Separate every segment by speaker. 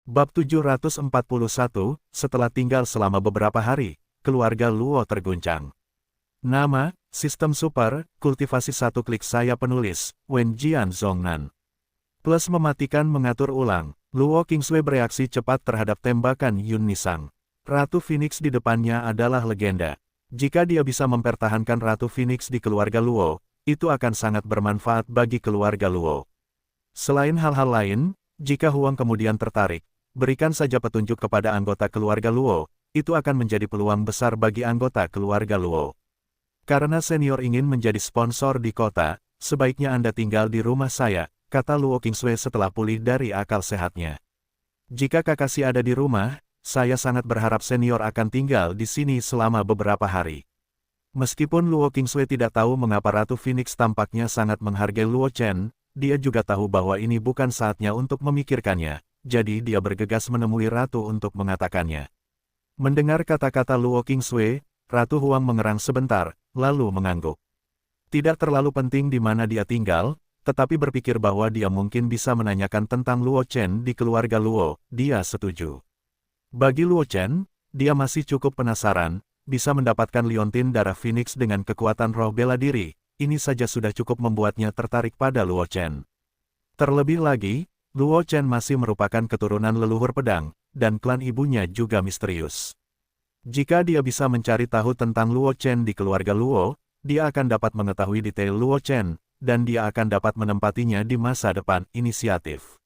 Speaker 1: Bab 741, setelah tinggal selama beberapa hari, keluarga Luo terguncang. Nama, Sistem Super, Kultivasi satu klik saya penulis, Wen Jian Zhongnan. Plus mematikan mengatur ulang, Luo Qingsui bereaksi cepat terhadap tembakan Yun Nisang. Ratu Phoenix di depannya adalah legenda. Jika dia bisa mempertahankan Ratu Phoenix di keluarga Luo, itu akan sangat bermanfaat bagi keluarga Luo. Selain hal-hal lain, jika Huang kemudian tertarik, berikan saja petunjuk kepada anggota keluarga Luo, itu akan menjadi peluang besar bagi anggota keluarga Luo. Karena senior ingin menjadi sponsor di kota, sebaiknya Anda tinggal di rumah saya, kata Luo Qingsui setelah pulih dari akal sehatnya. Jika Kakashi ada di rumah, saya sangat berharap senior akan tinggal di sini selama beberapa hari. Meskipun Luo Qingsui tidak tahu mengapa Ratu Phoenix tampaknya sangat menghargai Luo Chen, dia juga tahu bahwa ini bukan saatnya untuk memikirkannya. Jadi dia bergegas menemui Ratu untuk mengatakannya. Mendengar kata-kata Luo Qingsui, Ratu Huang mengerang sebentar, lalu mengangguk. Tidak terlalu penting di mana dia tinggal, tetapi berpikir bahwa dia mungkin bisa menanyakan tentang Luo Chen di keluarga Luo, dia setuju. Bagi Luo Chen, dia masih cukup penasaran, bisa mendapatkan liontin darah Phoenix dengan kekuatan roh bela diri, ini saja sudah cukup membuatnya tertarik pada Luo Chen. Terlebih lagi, Luo Chen masih merupakan keturunan leluhur pedang, dan klan ibunya juga misterius. Jika dia bisa mencari tahu tentang Luo Chen di keluarga Luo, dia akan dapat mengetahui detail Luo Chen, dan dia akan dapat menempatinya di masa depan inisiatif.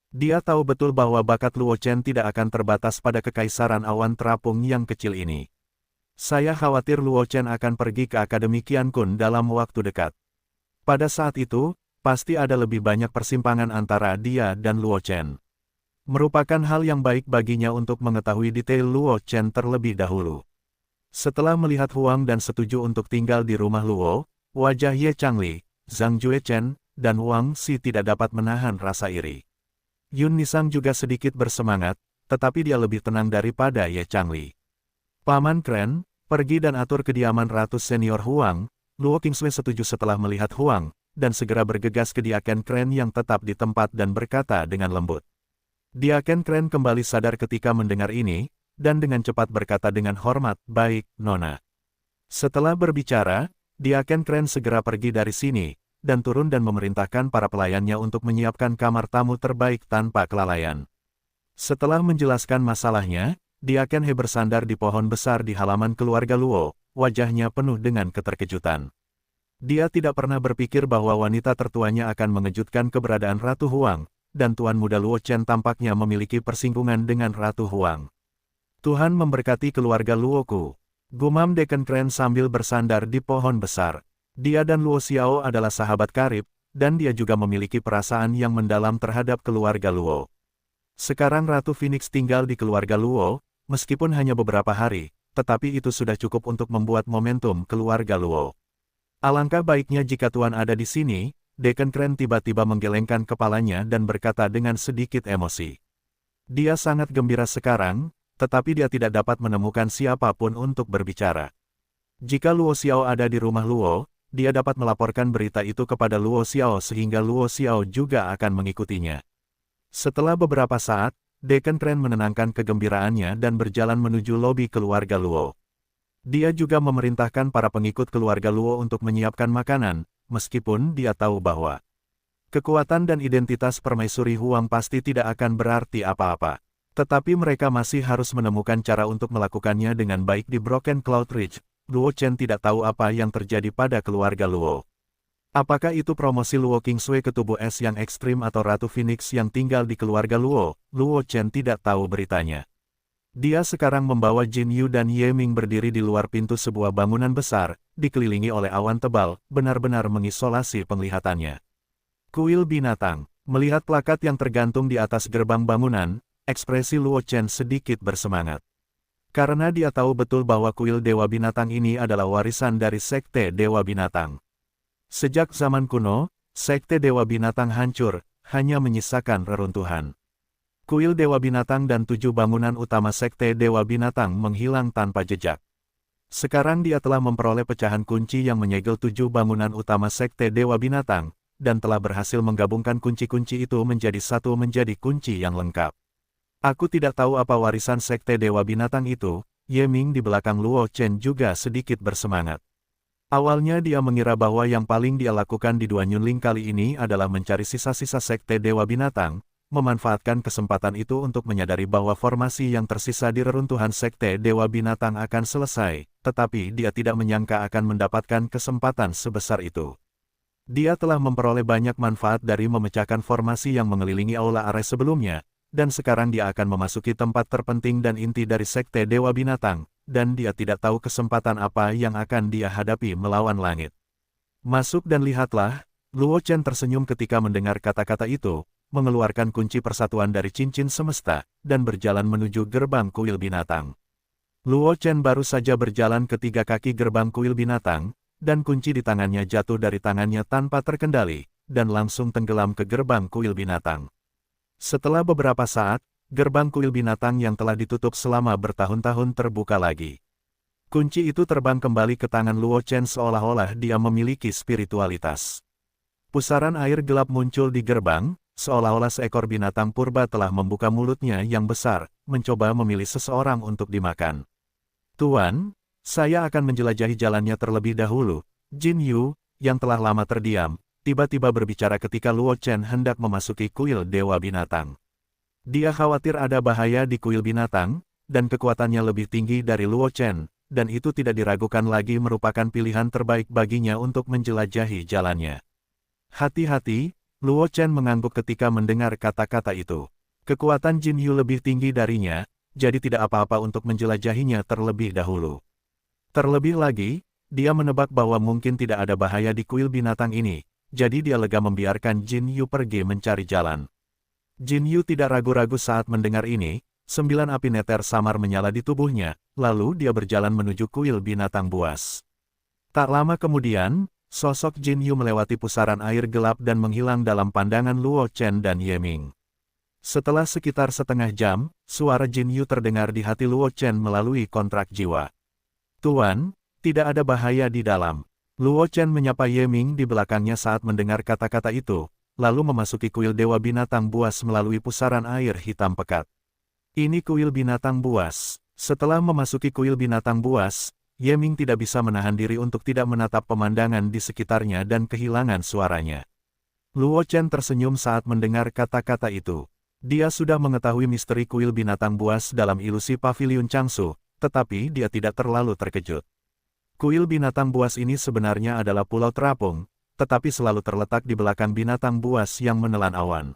Speaker 1: Dia tahu betul bahwa bakat Luo Chen tidak akan terbatas pada kekaisaran awan terapung yang kecil ini. Saya khawatir Luo Chen akan pergi ke Akademi Qiankun dalam waktu dekat. Pada saat itu, pasti ada lebih banyak persimpangan antara dia dan Luo Chen. Merupakan hal yang baik baginya untuk mengetahui detail Luo Chen terlebih dahulu. Setelah melihat Huang dan setuju untuk tinggal di rumah Luo, wajah Ye Changli, Zhang Juechen, dan Wang Xi tidak dapat menahan rasa iri. Yun Nisang juga sedikit bersemangat, tetapi dia lebih tenang daripada Ye Changli. Paman Kren, pergi dan atur kediaman Ratu Senior Huang. Luo Qingsui setuju setelah melihat Huang, dan segera bergegas ke Diaken Kren yang tetap di tempat dan berkata dengan lembut. Diaken Kren kembali sadar ketika mendengar ini, dan dengan cepat berkata dengan hormat, baik, Nona. Setelah berbicara, Diaken Kren segera pergi dari sini, dan turun dan memerintahkan para pelayannya untuk menyiapkan kamar tamu terbaik tanpa kelalaian. Setelah menjelaskan masalahnya, Diaken He bersandar di pohon besar di halaman keluarga Luo, wajahnya penuh dengan keterkejutan. Dia tidak pernah berpikir bahwa wanita tertuanya akan mengejutkan keberadaan Ratu Huang, dan Tuan Muda Luo Chen tampaknya memiliki persinggungan dengan Ratu Huang. Tuhan memberkati keluarga Luoku, gumam Diaken Kren sambil bersandar di pohon besar. Dia dan Luo Xiao adalah sahabat karib, dan dia juga memiliki perasaan yang mendalam terhadap keluarga Luo. Sekarang Ratu Phoenix tinggal di keluarga Luo, meskipun hanya beberapa hari, tetapi itu sudah cukup untuk membuat momentum keluarga Luo. Alangkah baiknya jika Tuan ada di sini, Diaken Kren tiba-tiba menggelengkan kepalanya dan berkata dengan sedikit emosi. Dia sangat gembira sekarang, tetapi dia tidak dapat menemukan siapapun untuk berbicara. Jika Luo Xiao ada di rumah Luo, dia dapat melaporkan berita itu kepada Luo Xiao sehingga Luo Xiao juga akan mengikutinya. Setelah beberapa saat, Diaken Kren menenangkan kegembiraannya dan berjalan menuju lobi keluarga Luo. Dia juga memerintahkan para pengikut keluarga Luo untuk menyiapkan makanan, meskipun dia tahu bahwa kekuatan dan identitas permaisuri Huang pasti tidak akan berarti apa-apa. Tetapi mereka masih harus menemukan cara untuk melakukannya dengan baik di Broken Cloud Ridge. Luo Chen tidak tahu apa yang terjadi pada keluarga Luo. Apakah itu promosi Luo Qingsui ke tubuh es yang ekstrim atau Ratu Phoenix yang tinggal di keluarga Luo? Luo Chen tidak tahu beritanya. Dia sekarang membawa Jin Yu dan Ye Ming berdiri di luar pintu sebuah bangunan besar, dikelilingi oleh awan tebal, benar-benar mengisolasi penglihatannya. Kuil binatang. Melihat plakat yang tergantung di atas gerbang bangunan, ekspresi Luo Chen sedikit bersemangat. Karena dia tahu betul bahwa kuil Dewa Binatang ini adalah warisan dari Sekte Dewa Binatang. Sejak zaman kuno, Sekte Dewa Binatang hancur, hanya menyisakan reruntuhan. Kuil Dewa Binatang dan 7 bangunan utama Sekte Dewa Binatang menghilang tanpa jejak. Sekarang dia telah memperoleh pecahan kunci yang menyegel 7 bangunan utama Sekte Dewa Binatang, dan telah berhasil menggabungkan kunci-kunci itu menjadi satu kunci yang lengkap. Aku tidak tahu apa warisan Sekte Dewa Binatang itu. Ye Ming di belakang Luo Chen juga sedikit bersemangat. Awalnya dia mengira bahwa yang paling dia lakukan di Dua Yunling kali ini adalah mencari sisa-sisa Sekte Dewa Binatang, memanfaatkan kesempatan itu untuk menyadari bahwa formasi yang tersisa di reruntuhan Sekte Dewa Binatang akan selesai, tetapi dia tidak menyangka akan mendapatkan kesempatan sebesar itu. Dia telah memperoleh banyak manfaat dari memecahkan formasi yang mengelilingi Aula Ares sebelumnya, dan sekarang dia akan memasuki tempat terpenting dan inti dari Sekte Dewa Binatang, dan dia tidak tahu kesempatan apa yang akan dia hadapi melawan langit. Masuk dan lihatlah, Luo Chen tersenyum ketika mendengar kata-kata itu, mengeluarkan kunci persatuan dari cincin semesta, dan berjalan menuju gerbang kuil binatang. Luo Chen baru saja berjalan ke 3 kaki gerbang kuil binatang, dan kunci di tangannya jatuh dari tangannya tanpa terkendali, dan langsung tenggelam ke gerbang kuil binatang. Setelah beberapa saat, gerbang kuil binatang yang telah ditutup selama bertahun-tahun terbuka lagi. Kunci itu terbang kembali ke tangan Luo Chen seolah-olah dia memiliki spiritualitas. Pusaran air gelap muncul di gerbang, seolah-olah seekor binatang purba telah membuka mulutnya yang besar, mencoba memilih seseorang untuk dimakan. Tuan, saya akan menjelajahi jalannya terlebih dahulu. Jin Yu, yang telah lama terdiam, tiba-tiba berbicara ketika Luo Chen hendak memasuki kuil Dewa Binatang. Dia khawatir ada bahaya di kuil binatang, dan kekuatannya lebih tinggi dari Luo Chen, dan itu tidak diragukan lagi merupakan pilihan terbaik baginya untuk menjelajahi jalannya. Hati-hati, Luo Chen mengangguk ketika mendengar kata-kata itu. Kekuatan Jin Yu lebih tinggi darinya, jadi tidak apa-apa untuk menjelajahinya terlebih dahulu. Terlebih lagi, dia menebak bahwa mungkin tidak ada bahaya di kuil binatang ini, jadi dia lega membiarkan Jin Yu pergi mencari jalan. Jin Yu tidak ragu-ragu saat mendengar ini, 9 api neter samar menyala di tubuhnya, lalu dia berjalan menuju kuil binatang buas. Tak lama kemudian, sosok Jin Yu melewati pusaran air gelap dan menghilang dalam pandangan Luo Chen dan Ye Ming. Setelah sekitar setengah jam, suara Jin Yu terdengar di hati Luo Chen melalui kontrak jiwa. Tuan, tidak ada bahaya di dalam. Luo Chen menyapa Ye Ming di belakangnya saat mendengar kata-kata itu, lalu memasuki kuil Dewa Binatang Buas melalui pusaran air hitam pekat. Ini kuil binatang buas. Setelah memasuki kuil binatang buas, Ye Ming tidak bisa menahan diri untuk tidak menatap pemandangan di sekitarnya dan kehilangan suaranya. Luo Chen tersenyum saat mendengar kata-kata itu. Dia sudah mengetahui misteri kuil binatang buas dalam ilusi paviliun Changsu, tetapi dia tidak terlalu terkejut. Kuil binatang buas ini sebenarnya adalah pulau terapung, tetapi selalu terletak di belakang binatang buas yang menelan awan.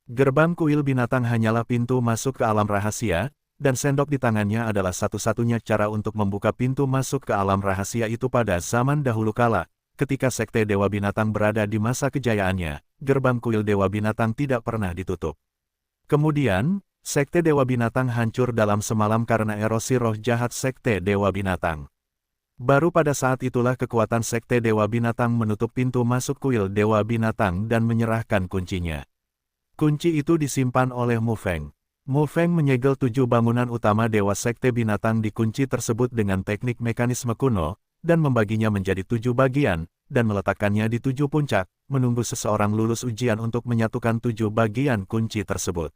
Speaker 1: Gerbang kuil binatang hanyalah pintu masuk ke alam rahasia, dan sendok di tangannya adalah satu-satunya cara untuk membuka pintu masuk ke alam rahasia itu pada zaman dahulu kala. Ketika Sekte Dewa Binatang berada di masa kejayaannya, gerbang kuil Dewa Binatang tidak pernah ditutup. Kemudian, Sekte Dewa Binatang hancur dalam semalam karena erosi roh jahat Sekte Dewa Binatang. Baru pada saat itulah kekuatan Sekte Dewa Binatang menutup pintu masuk kuil Dewa Binatang dan menyerahkan kuncinya. Kunci itu disimpan oleh Mu Feng. Mu Feng menyegel 7 bangunan utama Dewa Sekte Binatang di kunci tersebut dengan teknik mekanisme kuno, dan membaginya menjadi 7 bagian, dan meletakkannya di 7 puncak, menunggu seseorang lulus ujian untuk menyatukan 7 bagian kunci tersebut.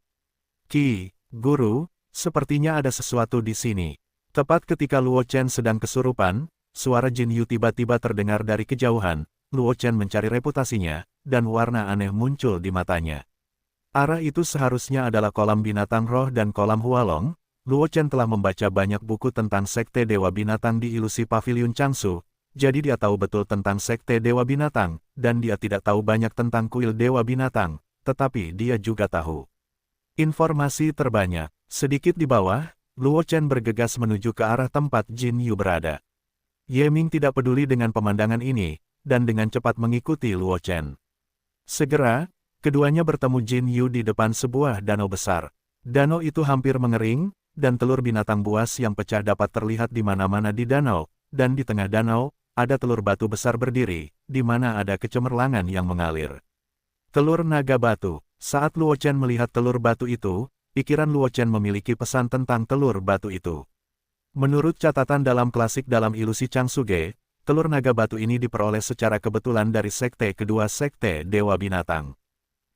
Speaker 1: Ki, Guru, sepertinya ada sesuatu di sini. Tepat ketika Luo Chen sedang kesurupan, suara Jin Yu tiba-tiba terdengar dari kejauhan. Luo Chen mencari reputasinya, dan warna aneh muncul di matanya. Arah itu seharusnya adalah kolam binatang roh dan kolam Hualong. Luo Chen telah membaca banyak buku tentang Sekte Dewa Binatang di ilusi paviliun Changsu, jadi dia tahu betul tentang Sekte Dewa Binatang, dan dia tidak tahu banyak tentang kuil Dewa Binatang, tetapi dia juga tahu informasi terbanyak. Sedikit di bawah, Luo Chen bergegas menuju ke arah tempat Jin Yu berada. Ye Ming tidak peduli dengan pemandangan ini, dan dengan cepat mengikuti Luo Chen. Segera, keduanya bertemu Jin Yu di depan sebuah danau besar. Danau itu hampir mengering, dan telur binatang buas yang pecah dapat terlihat di mana-mana di danau, dan di tengah danau, ada telur batu besar berdiri, di mana ada kecemerlangan yang mengalir. Telur naga batu. Saat Luo Chen melihat telur batu itu, pikiran Luo Chen memiliki pesan tentang telur batu itu. Menurut catatan dalam klasik dalam ilusi Changsuge, telur naga batu ini diperoleh secara kebetulan dari sekte kedua Sekte Dewa Binatang.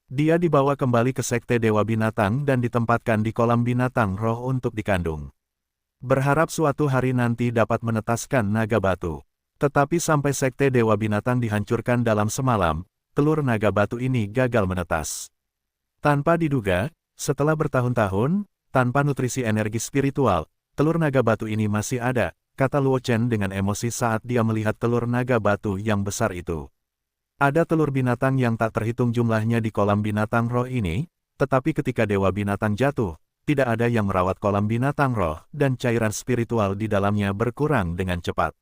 Speaker 1: Dia dibawa kembali ke Sekte Dewa Binatang dan ditempatkan di kolam binatang roh untuk dikandung. Berharap suatu hari nanti dapat menetaskan naga batu. Tetapi sampai Sekte Dewa Binatang dihancurkan dalam semalam, telur naga batu ini gagal menetas. Tanpa diduga, setelah bertahun-tahun, tanpa nutrisi energi spiritual, telur naga batu ini masih ada, kata Luo Chen dengan emosi saat dia melihat telur naga batu yang besar itu. Ada telur binatang yang tak terhitung jumlahnya di kolam binatang roh ini, tetapi ketika Dewa Binatang jatuh, tidak ada yang merawat kolam binatang roh dan cairan spiritual di dalamnya berkurang dengan cepat.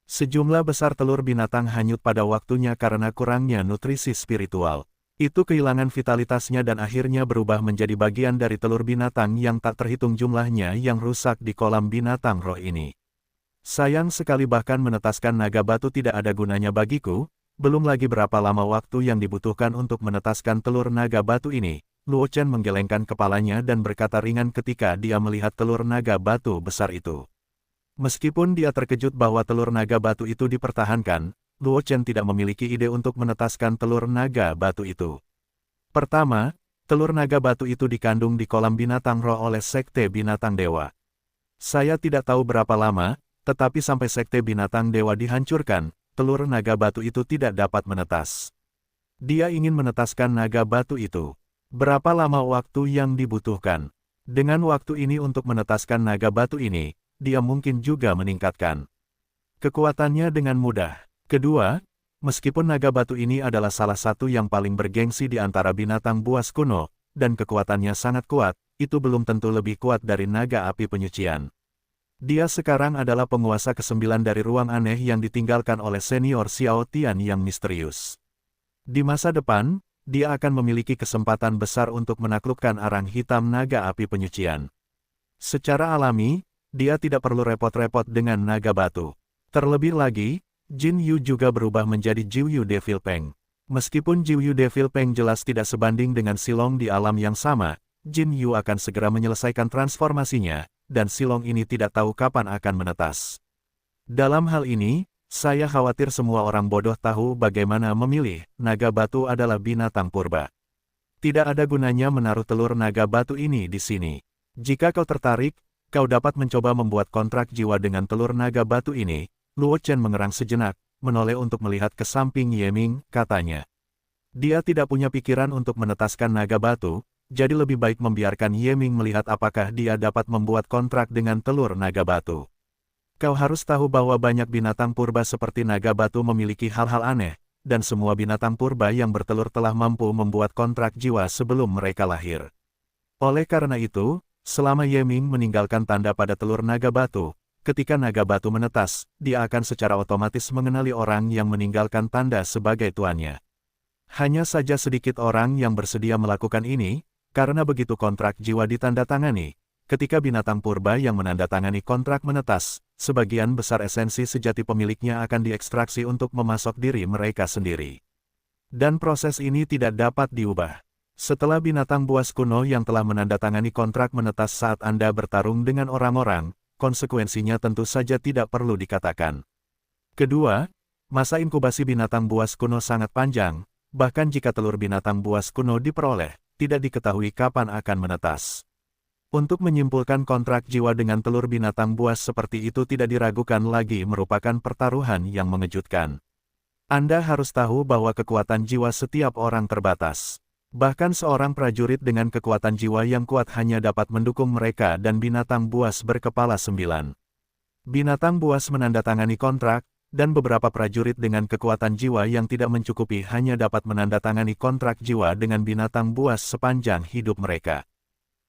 Speaker 1: Sejumlah besar telur binatang hanyut pada waktunya karena kurangnya nutrisi spiritual. Itu kehilangan vitalitasnya dan akhirnya berubah menjadi bagian dari telur binatang yang tak terhitung jumlahnya yang rusak di kolam binatang roh ini. Sayang sekali bahkan menetaskan naga batu tidak ada gunanya bagiku. Belum lagi berapa lama waktu yang dibutuhkan untuk menetaskan telur naga batu ini. Luo Chen menggelengkan kepalanya dan berkata ringan ketika dia melihat telur naga batu besar itu. Meskipun dia terkejut bahwa telur naga batu itu dipertahankan, Luo Chen tidak memiliki ide untuk menetaskan telur naga batu itu. Pertama, telur naga batu itu dikandung di kolam binatang roh oleh Sekte Binatang Dewa. Saya tidak tahu berapa lama, tetapi sampai Sekte Binatang Dewa dihancurkan, telur naga batu itu tidak dapat menetas. Dia ingin menetaskan naga batu itu. Berapa lama waktu yang dibutuhkan? Dengan waktu ini untuk menetaskan naga batu ini, dia mungkin juga meningkatkan kekuatannya dengan mudah. Kedua, meskipun naga batu ini adalah salah satu yang paling bergengsi di antara binatang buas kuno, dan kekuatannya sangat kuat, itu belum tentu lebih kuat dari naga api penyucian. Dia sekarang adalah penguasa ke-9 dari ruang aneh yang ditinggalkan oleh senior Xiao Tian yang misterius. Di masa depan, dia akan memiliki kesempatan besar untuk menaklukkan arang hitam naga api penyucian. Secara alami, dia tidak perlu repot-repot dengan naga batu. Terlebih lagi, Jin Yu juga berubah menjadi Jiu Yu Devil Peng. Meskipun Jiu Yu Devil Peng jelas tidak sebanding dengan Silong di alam yang sama, Jin Yu akan segera menyelesaikan transformasinya, dan Silong ini tidak tahu kapan akan menetas. Dalam hal ini, saya khawatir semua orang bodoh tahu bagaimana memilih. Naga batu adalah binatang purba. Tidak ada gunanya menaruh telur naga batu ini di sini. Jika kau tertarik, kau dapat mencoba membuat kontrak jiwa dengan telur naga batu ini. Luo Chen mengerang sejenak, menoleh untuk melihat ke samping Yeming, katanya. Dia tidak punya pikiran untuk menetaskan naga batu, jadi lebih baik membiarkan Yeming melihat apakah dia dapat membuat kontrak dengan telur naga batu. Kau harus tahu bahwa banyak binatang purba seperti naga batu memiliki hal-hal aneh, dan semua binatang purba yang bertelur telah mampu membuat kontrak jiwa sebelum mereka lahir. Oleh karena itu, selama Yeming meninggalkan tanda pada telur naga batu, ketika naga batu menetas, dia akan secara otomatis mengenali orang yang meninggalkan tanda sebagai tuannya. Hanya saja sedikit orang yang bersedia melakukan ini, karena begitu kontrak jiwa ditandatangani, ketika binatang purba yang menandatangani kontrak menetas, sebagian besar esensi sejati pemiliknya akan diekstraksi untuk memasok diri mereka sendiri. Dan proses ini tidak dapat diubah. Setelah binatang buas kuno yang telah menandatangani kontrak menetas saat Anda bertarung dengan orang-orang, konsekuensinya tentu saja tidak perlu dikatakan. Kedua, masa inkubasi binatang buas kuno sangat panjang, bahkan jika telur binatang buas kuno diperoleh, tidak diketahui kapan akan menetas. Untuk menyimpulkan kontrak jiwa dengan telur binatang buas seperti itu tidak diragukan lagi merupakan pertaruhan yang mengejutkan. Anda harus tahu bahwa kekuatan jiwa setiap orang terbatas. Bahkan seorang prajurit dengan kekuatan jiwa yang kuat hanya dapat mendukung mereka dan binatang buas berkepala 9. Binatang buas menandatangani kontrak, dan beberapa prajurit dengan kekuatan jiwa yang tidak mencukupi hanya dapat menandatangani kontrak jiwa dengan binatang buas sepanjang hidup mereka.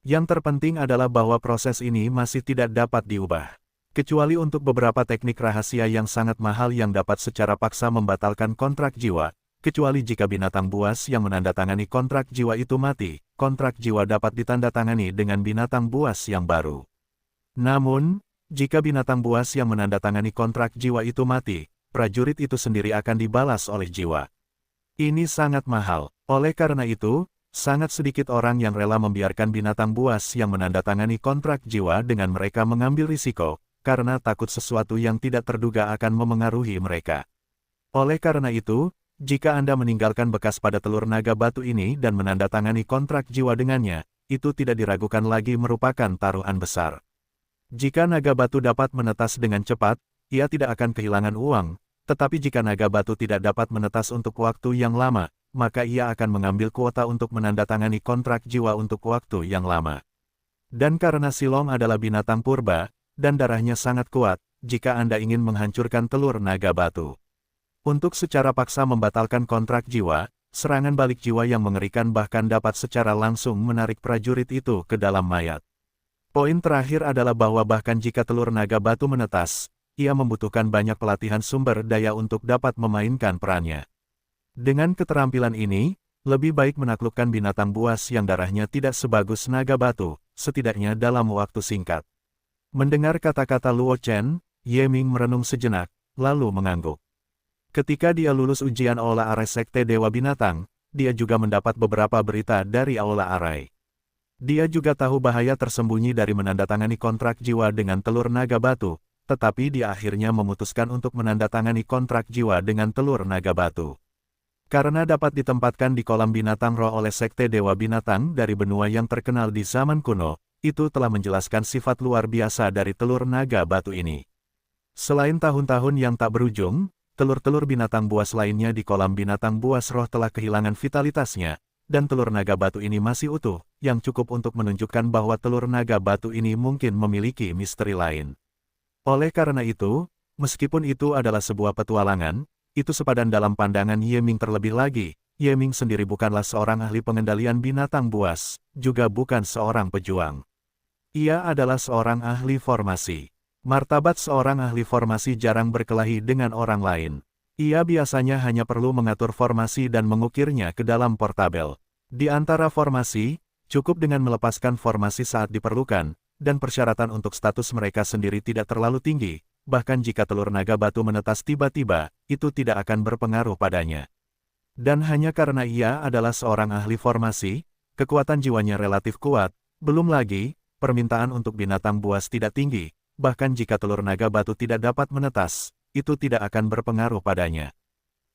Speaker 1: Yang terpenting adalah bahwa proses ini masih tidak dapat diubah. Kecuali untuk beberapa teknik rahasia yang sangat mahal yang dapat secara paksa membatalkan kontrak jiwa, kecuali jika binatang buas yang menandatangani kontrak jiwa itu mati, kontrak jiwa dapat ditandatangani dengan binatang buas yang baru. Namun, jika binatang buas yang menandatangani kontrak jiwa itu mati, prajurit itu sendiri akan dibalas oleh jiwa. Ini sangat mahal. Oleh karena itu, sangat sedikit orang yang rela membiarkan binatang buas yang menandatangani kontrak jiwa dengan mereka mengambil risiko, karena takut sesuatu yang tidak terduga akan memengaruhi mereka. Oleh karena itu, Jika Anda meninggalkan bekas pada telur naga batu ini dan menandatangani kontrak jiwa dengannya, itu tidak diragukan lagi merupakan taruhan besar. Jika naga batu dapat menetas dengan cepat, ia tidak akan kehilangan uang, tetapi jika naga batu tidak dapat menetas untuk waktu yang lama, maka ia akan mengambil kuota untuk menandatangani kontrak jiwa untuk waktu yang lama. Dan karena Silong adalah binatang purba, dan darahnya sangat kuat, jika Anda ingin menghancurkan telur naga batu. Untuk secara paksa membatalkan kontrak jiwa, serangan balik jiwa yang mengerikan bahkan dapat secara langsung menarik prajurit itu ke dalam mayat. Poin terakhir adalah bahwa bahkan jika telur naga batu menetas, ia membutuhkan banyak pelatihan sumber daya untuk dapat memainkan perannya. Dengan keterampilan ini, lebih baik menaklukkan binatang buas yang darahnya tidak sebagus naga batu, setidaknya dalam waktu singkat. Mendengar kata-kata Luo Chen, Ye Ming merenung sejenak, lalu mengangguk. Ketika dia lulus ujian Aula Arai Sekte Dewa Binatang, dia juga mendapat beberapa berita dari Aula Arai. Dia juga tahu bahaya tersembunyi dari menandatangani kontrak jiwa dengan telur naga batu, tetapi dia akhirnya memutuskan untuk menandatangani kontrak jiwa dengan telur naga batu. Karena dapat ditempatkan di kolam binatang roh oleh Sekte Dewa Binatang dari benua yang terkenal di zaman kuno, itu telah menjelaskan sifat luar biasa dari telur naga batu ini. Selain tahun-tahun yang tak berujung, telur-telur binatang buas lainnya di kolam binatang buas roh telah kehilangan vitalitasnya, dan telur naga batu ini masih utuh, yang cukup untuk menunjukkan bahwa telur naga batu ini mungkin memiliki misteri lain. Oleh karena itu, meskipun itu adalah sebuah petualangan, itu sepadan dalam pandangan Ye Ming terlebih lagi. Ye Ming sendiri bukanlah seorang ahli pengendalian binatang buas, juga bukan seorang pejuang. Ia adalah seorang ahli formasi. Martabat seorang ahli formasi jarang berkelahi dengan orang lain. Ia biasanya hanya perlu mengatur formasi dan mengukirnya ke dalam portabel. Di antara formasi, cukup dengan melepaskan formasi saat diperlukan, dan persyaratan untuk status mereka sendiri tidak terlalu tinggi, bahkan jika telur naga batu menetas tiba-tiba, itu tidak akan berpengaruh padanya. Dan hanya karena ia adalah seorang ahli formasi, kekuatan jiwanya relatif kuat, belum lagi, permintaan untuk binatang buas tidak tinggi. Bahkan jika telur naga batu tidak dapat menetas, itu tidak akan berpengaruh padanya.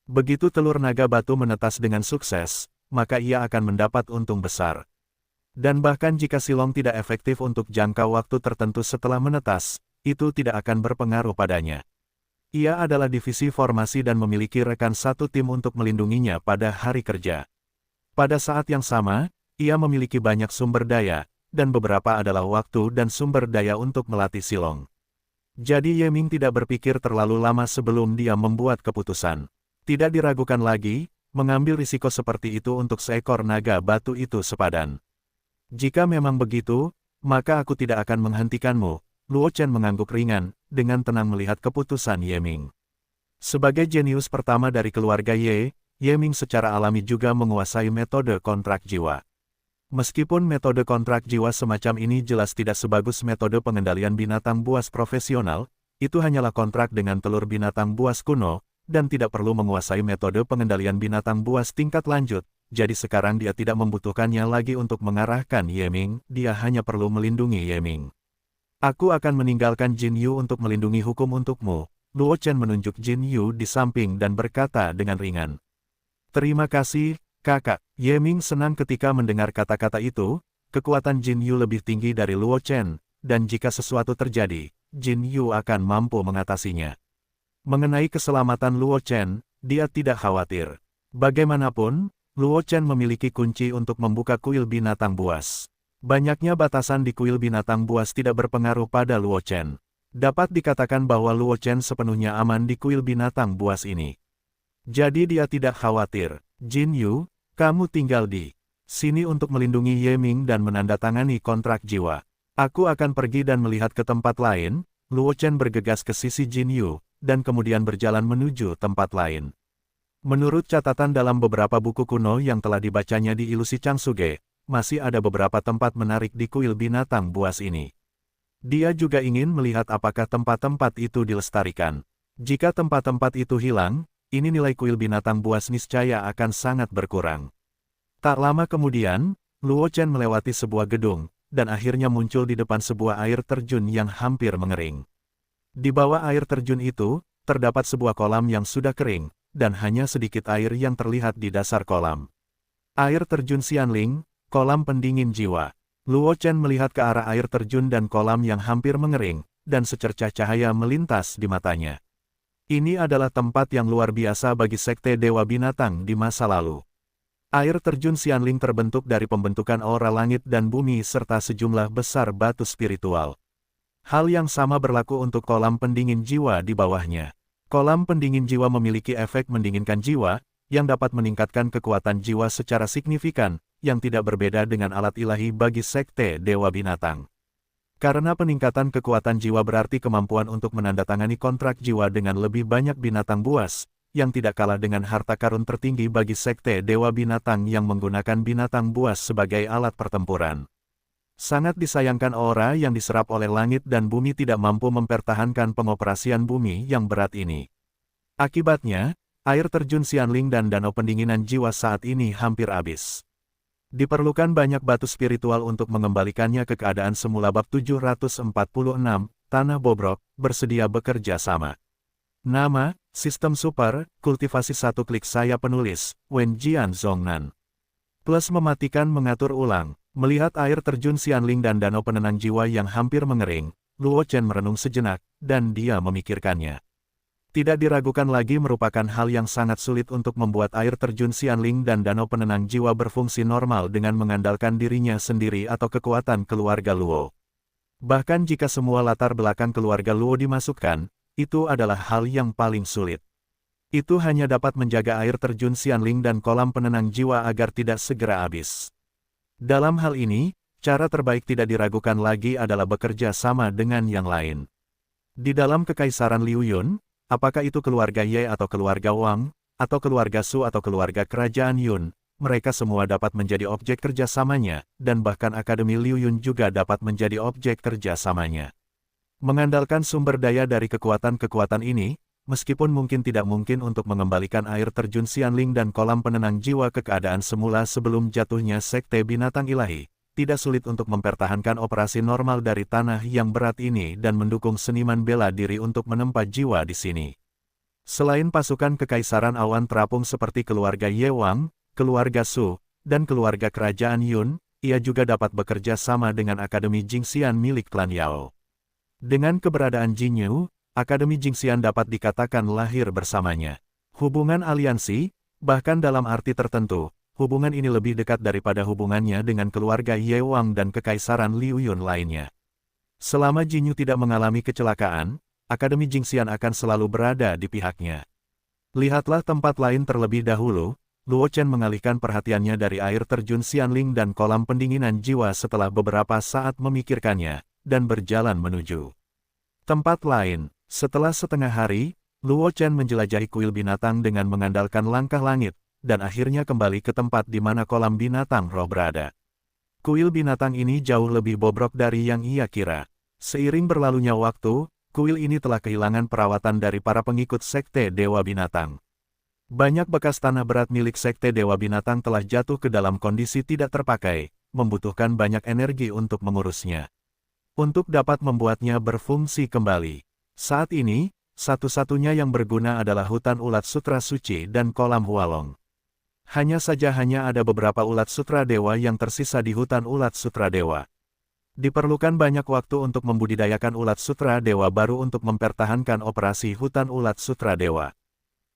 Speaker 1: Begitu telur naga batu menetas dengan sukses, maka ia akan mendapat untung besar. Dan bahkan jika Silong tidak efektif untuk jangka waktu tertentu setelah menetas, itu tidak akan berpengaruh padanya. Ia adalah divisi formasi dan memiliki rekan satu tim untuk melindunginya pada hari kerja. Pada saat yang sama, ia memiliki banyak sumber daya, dan beberapa adalah waktu dan sumber daya untuk melatih Silong. Jadi Ye Ming tidak berpikir terlalu lama sebelum dia membuat keputusan. Tidak diragukan lagi, mengambil risiko seperti itu untuk seekor naga batu itu sepadan. Jika memang begitu, maka aku tidak akan menghentikanmu. Luo Chen mengangguk ringan, dengan tenang melihat keputusan Ye Ming. Sebagai jenius pertama dari keluarga Ye Ming secara alami juga menguasai metode kontrak jiwa. Meskipun metode kontrak jiwa semacam ini jelas tidak sebagus metode pengendalian binatang buas profesional, itu hanyalah kontrak dengan telur binatang buas kuno, dan tidak perlu menguasai metode pengendalian binatang buas tingkat lanjut, jadi sekarang dia tidak membutuhkannya lagi untuk mengarahkan Ye Ming, dia hanya perlu melindungi Ye Ming. Aku akan meninggalkan Jin Yu untuk melindungi hukum untukmu. Luo Chen menunjuk Jin Yu di samping dan berkata dengan ringan. Terima kasih, Kakak. Ye Ming senang ketika mendengar kata-kata itu, kekuatan Jin Yu lebih tinggi dari Luo Chen, dan jika sesuatu terjadi, Jin Yu akan mampu mengatasinya. Mengenai keselamatan Luo Chen, dia tidak khawatir. Bagaimanapun, Luo Chen memiliki kunci untuk membuka kuil binatang buas. Banyaknya batasan di kuil binatang buas tidak berpengaruh pada Luo Chen. Dapat dikatakan bahwa Luo Chen sepenuhnya aman di kuil binatang buas ini. Jadi dia tidak khawatir. Jin Yu, kamu tinggal di sini untuk melindungi Ye Ming dan menandatangani kontrak jiwa. Aku akan pergi dan melihat ke tempat lain. Luo Chen bergegas ke sisi Jin Yu, dan kemudian berjalan menuju tempat lain. Menurut catatan dalam beberapa buku kuno yang telah dibacanya di Ilusi Changsuge, masih ada beberapa tempat menarik di kuil binatang buas ini. Dia juga ingin melihat apakah tempat-tempat itu dilestarikan. Jika tempat-tempat itu hilang, ini nilai kuil binatang buas niscaya akan sangat berkurang. Tak lama kemudian, Luo Chen melewati sebuah gedung, dan akhirnya muncul di depan sebuah air terjun yang hampir mengering. Di bawah air terjun itu, terdapat sebuah kolam yang sudah kering, dan hanya sedikit air yang terlihat di dasar kolam. Air terjun Xianling, kolam pendingin jiwa. Luo Chen melihat ke arah air terjun dan kolam yang hampir mengering, dan secercah cahaya melintas di matanya. Ini adalah tempat yang luar biasa bagi Sekte Dewa Binatang di masa lalu. Air terjun Xianling terbentuk dari pembentukan aura langit dan bumi serta sejumlah besar batu spiritual. Hal yang sama berlaku untuk kolam pendingin jiwa di bawahnya. Kolam pendingin jiwa memiliki efek mendinginkan jiwa, yang dapat meningkatkan kekuatan jiwa secara signifikan, yang tidak berbeda dengan alat ilahi bagi Sekte Dewa Binatang. Karena peningkatan kekuatan jiwa berarti kemampuan untuk menandatangani kontrak jiwa dengan lebih banyak binatang buas, yang tidak kalah dengan harta karun tertinggi bagi Sekte Dewa Binatang yang menggunakan binatang buas sebagai alat pertempuran. Sangat disayangkan aura yang diserap oleh langit dan bumi tidak mampu mempertahankan pengoperasian bumi yang berat ini. Akibatnya, air terjun Xianling dan danau pendinginan jiwa saat ini hampir habis. Diperlukan banyak batu spiritual untuk mengembalikannya ke keadaan semula. Bab 746, Tanah Bobrok, bersedia bekerja sama. Nama, Sistem Super, Kultivasi 1 klik saya penulis, Wen Jian Zhongnan. Plus mematikan mengatur ulang, melihat air terjun Xianling dan danau penenang jiwa yang hampir mengering, Luo Chen merenung sejenak, dan dia memikirkannya. Tidak diragukan lagi merupakan hal yang sangat sulit untuk membuat air terjun Xianling dan danau penenang jiwa berfungsi normal dengan mengandalkan dirinya sendiri atau kekuatan keluarga Luo. Bahkan jika semua latar belakang keluarga Luo dimasukkan, itu adalah hal yang paling sulit. Itu hanya dapat menjaga air terjun Xianling dan kolam penenang jiwa agar tidak segera habis. Dalam hal ini, cara terbaik tidak diragukan lagi adalah bekerja sama dengan yang lain. Di dalam Kekaisaran Liu Yun, apakah itu keluarga Ye atau keluarga Wang, atau keluarga Su atau keluarga kerajaan Yun, mereka semua dapat menjadi objek kerjasamanya, dan bahkan Akademi Liu Yun juga dapat menjadi objek kerjasamanya. Mengandalkan sumber daya dari kekuatan-kekuatan ini, meskipun mungkin tidak mungkin untuk mengembalikan air terjun Xianling dan kolam penenang jiwa ke keadaan semula sebelum jatuhnya Sekte Binatang Ilahi, tidak sulit untuk mempertahankan operasi normal dari tanah yang berat ini dan mendukung seniman bela diri untuk menempa jiwa di sini. Selain pasukan Kekaisaran Awan Terapung seperti keluarga Ye Wang, keluarga Su, dan keluarga kerajaan Yun, ia juga dapat bekerja sama dengan Akademi Jingxian milik klan Yao. Dengan keberadaan Jinyu, Akademi Jingxian dapat dikatakan lahir bersamanya. Hubungan aliansi, bahkan dalam arti tertentu, hubungan ini lebih dekat daripada hubungannya dengan keluarga Ye Wang dan Kekaisaran Liu Yun lainnya. Selama Jinyu tidak mengalami kecelakaan, Akademi Jingxian akan selalu berada di pihaknya. Lihatlah tempat lain terlebih dahulu. Luo Chen mengalihkan perhatiannya dari air terjun Xianling dan kolam pendinginan jiwa setelah beberapa saat memikirkannya, dan berjalan menuju tempat lain. Setelah setengah hari, Luo Chen menjelajahi kuil binatang dengan mengandalkan langkah langit, dan akhirnya kembali ke tempat di mana kolam binatang roh berada. Kuil binatang ini jauh lebih bobrok dari yang ia kira. Seiring berlalunya waktu, kuil ini telah kehilangan perawatan dari para pengikut Sekte Dewa Binatang. Banyak bekas tanah berat milik Sekte Dewa Binatang telah jatuh ke dalam kondisi tidak terpakai, membutuhkan banyak energi untuk mengurusnya. Untuk dapat membuatnya berfungsi kembali. Saat ini, satu-satunya yang berguna adalah hutan ulat sutra suci dan kolam Hualong. Hanya ada beberapa ulat sutra dewa yang tersisa di hutan ulat sutra dewa. Diperlukan banyak waktu untuk membudidayakan ulat sutra dewa baru untuk mempertahankan operasi hutan ulat sutra dewa.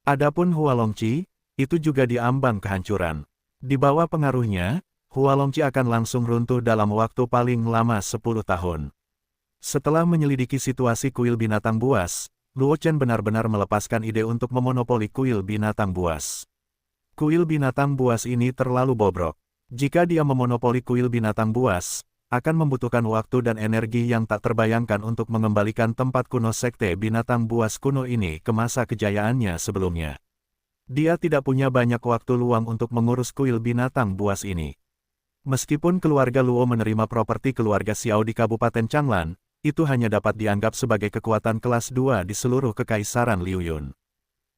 Speaker 1: Adapun Hualongqi, itu juga diambang kehancuran. Di bawah pengaruhnya, Hualongqi akan langsung runtuh dalam waktu paling lama 10 tahun. Setelah menyelidiki situasi kuil binatang buas, Luo Chen benar-benar melepaskan ide untuk memonopoli kuil binatang buas. Kuil binatang buas ini terlalu bobrok. Jika dia memonopoli kuil binatang buas, akan membutuhkan waktu dan energi yang tak terbayangkan untuk mengembalikan tempat kuno Sekte Binatang Buas kuno ini ke masa kejayaannya sebelumnya. Dia tidak punya banyak waktu luang untuk mengurus kuil binatang buas ini. Meskipun keluarga Luo menerima properti keluarga Xiao di Kabupaten Changlan, itu hanya dapat dianggap sebagai kekuatan kelas 2 di seluruh Kekaisaran Liu Yun.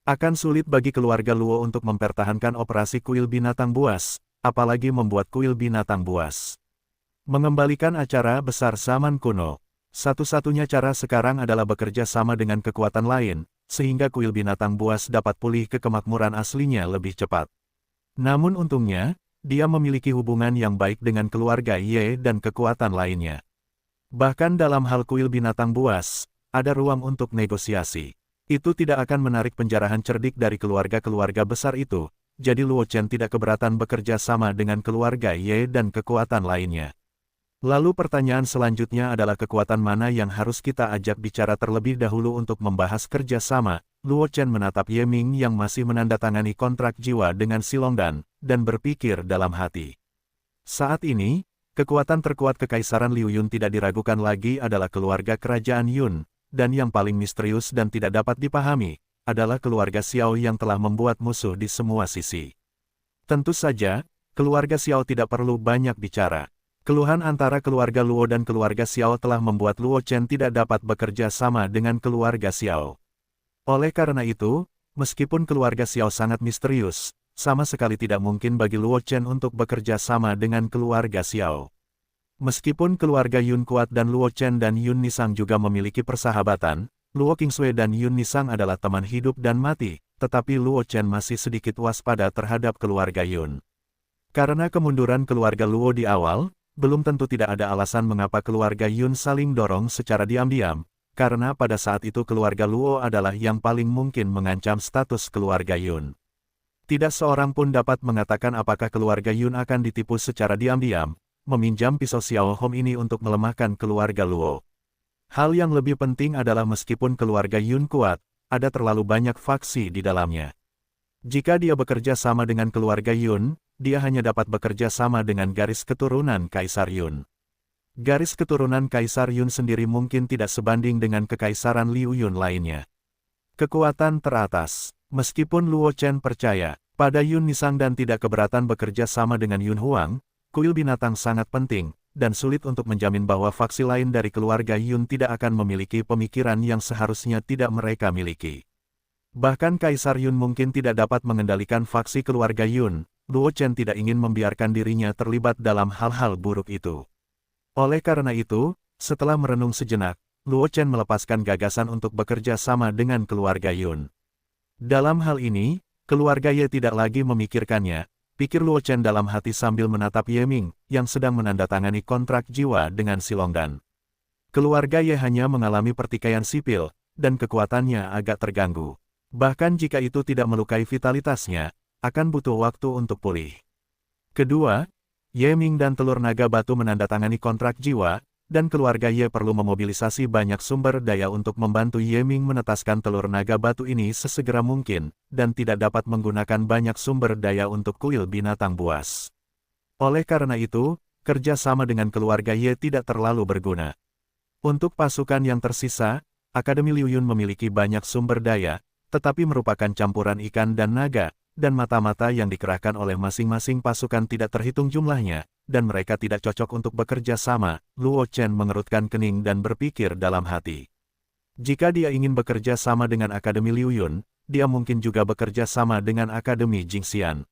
Speaker 1: Akan sulit bagi keluarga Luo untuk mempertahankan operasi kuil binatang buas, apalagi membuat kuil binatang buas. Mengembalikan acara besar zaman kuno. Satu-satunya cara sekarang adalah bekerja sama dengan kekuatan lain, sehingga kuil binatang buas dapat pulih ke kemakmuran aslinya lebih cepat. Namun untungnya, dia memiliki hubungan yang baik dengan keluarga Ye dan kekuatan lainnya. Bahkan dalam hal kuil binatang buas, ada ruang untuk negosiasi. Itu tidak akan menarik penjarahan cerdik dari keluarga-keluarga besar itu, jadi Luo Chen tidak keberatan bekerja sama dengan keluarga Ye dan kekuatan lainnya. Lalu pertanyaan selanjutnya adalah kekuatan mana yang harus kita ajak bicara terlebih dahulu untuk membahas kerja sama. Luo Chen menatap Ye Ming yang masih menandatangani kontrak jiwa dengan Silongdan, dan berpikir dalam hati. Saat ini, kekuatan terkuat Kekaisaran Liu Yun tidak diragukan lagi adalah keluarga kerajaan Yun, dan yang paling misterius dan tidak dapat dipahami, adalah keluarga Xiao yang telah membuat musuh di semua sisi. Tentu saja, keluarga Xiao tidak perlu banyak bicara. Keluhan antara keluarga Luo dan keluarga Xiao telah membuat Luo Chen tidak dapat bekerja sama dengan keluarga Xiao. Oleh karena itu, meskipun keluarga Xiao sangat misterius, sama sekali tidak mungkin bagi Luo Chen untuk bekerja sama dengan keluarga Xiao. Meskipun keluarga Yun kuat dan Luo Chen dan Yun Nisang juga memiliki persahabatan, Luo Qingsui dan Yun Nisang adalah teman hidup dan mati, tetapi Luo Chen masih sedikit waspada terhadap keluarga Yun. Karena kemunduran keluarga Luo di awal, belum tentu tidak ada alasan mengapa keluarga Yun saling dorong secara diam-diam, karena pada saat itu keluarga Luo adalah yang paling mungkin mengancam status keluarga Yun. Tidak seorang pun dapat mengatakan apakah keluarga Yun akan ditipu secara diam-diam, meminjam pisau Xiao Hom ini untuk melemahkan keluarga Luo. Hal yang lebih penting adalah meskipun keluarga Yun kuat, ada terlalu banyak faksi di dalamnya. Jika dia bekerja sama dengan keluarga Yun, dia hanya dapat bekerja sama dengan garis keturunan Kaisar Yun. Garis keturunan Kaisar Yun sendiri mungkin tidak sebanding dengan kekaisaran Liu Yun lainnya. Kekuatan teratas. Meskipun Luo Chen percaya pada Yun Nisang dan tidak keberatan bekerja sama dengan Yun Huang, kuil binatang sangat penting, dan sulit untuk menjamin bahwa faksi lain dari keluarga Yun tidak akan memiliki pemikiran yang seharusnya tidak mereka miliki. Bahkan Kaisar Yun mungkin tidak dapat mengendalikan faksi keluarga Yun. Luo Chen tidak ingin membiarkan dirinya terlibat dalam hal-hal buruk itu. Oleh karena itu, setelah merenung sejenak, Luo Chen melepaskan gagasan untuk bekerja sama dengan keluarga Yun. Dalam hal ini, keluarga Ye tidak lagi memikirkannya, pikir Luo Chen dalam hati sambil menatap Ye Ming, yang sedang menandatangani kontrak jiwa dengan Silongdan. Keluarga Ye hanya mengalami pertikaian sipil, dan kekuatannya agak terganggu. Bahkan jika itu tidak melukai vitalitasnya, akan butuh waktu untuk pulih. Kedua, Ye Ming dan Telur Naga Batu menandatangani kontrak jiwa, dan keluarga Ye perlu memobilisasi banyak sumber daya untuk membantu Ye Ming menetaskan Telur Naga Batu ini sesegera mungkin, dan tidak dapat menggunakan banyak sumber daya untuk kuil binatang buas. Oleh karena itu, kerja sama dengan keluarga Ye tidak terlalu berguna. Untuk pasukan yang tersisa, Akademi Liu Yun memiliki banyak sumber daya, tetapi merupakan campuran ikan dan naga, dan mata-mata yang dikerahkan oleh masing-masing pasukan tidak terhitung jumlahnya, dan mereka tidak cocok untuk bekerja sama. Luo Chen mengerutkan kening dan berpikir dalam hati. Jika dia ingin bekerja sama dengan Akademi Liu Yun, dia mungkin juga bekerja sama dengan Akademi Jingxian.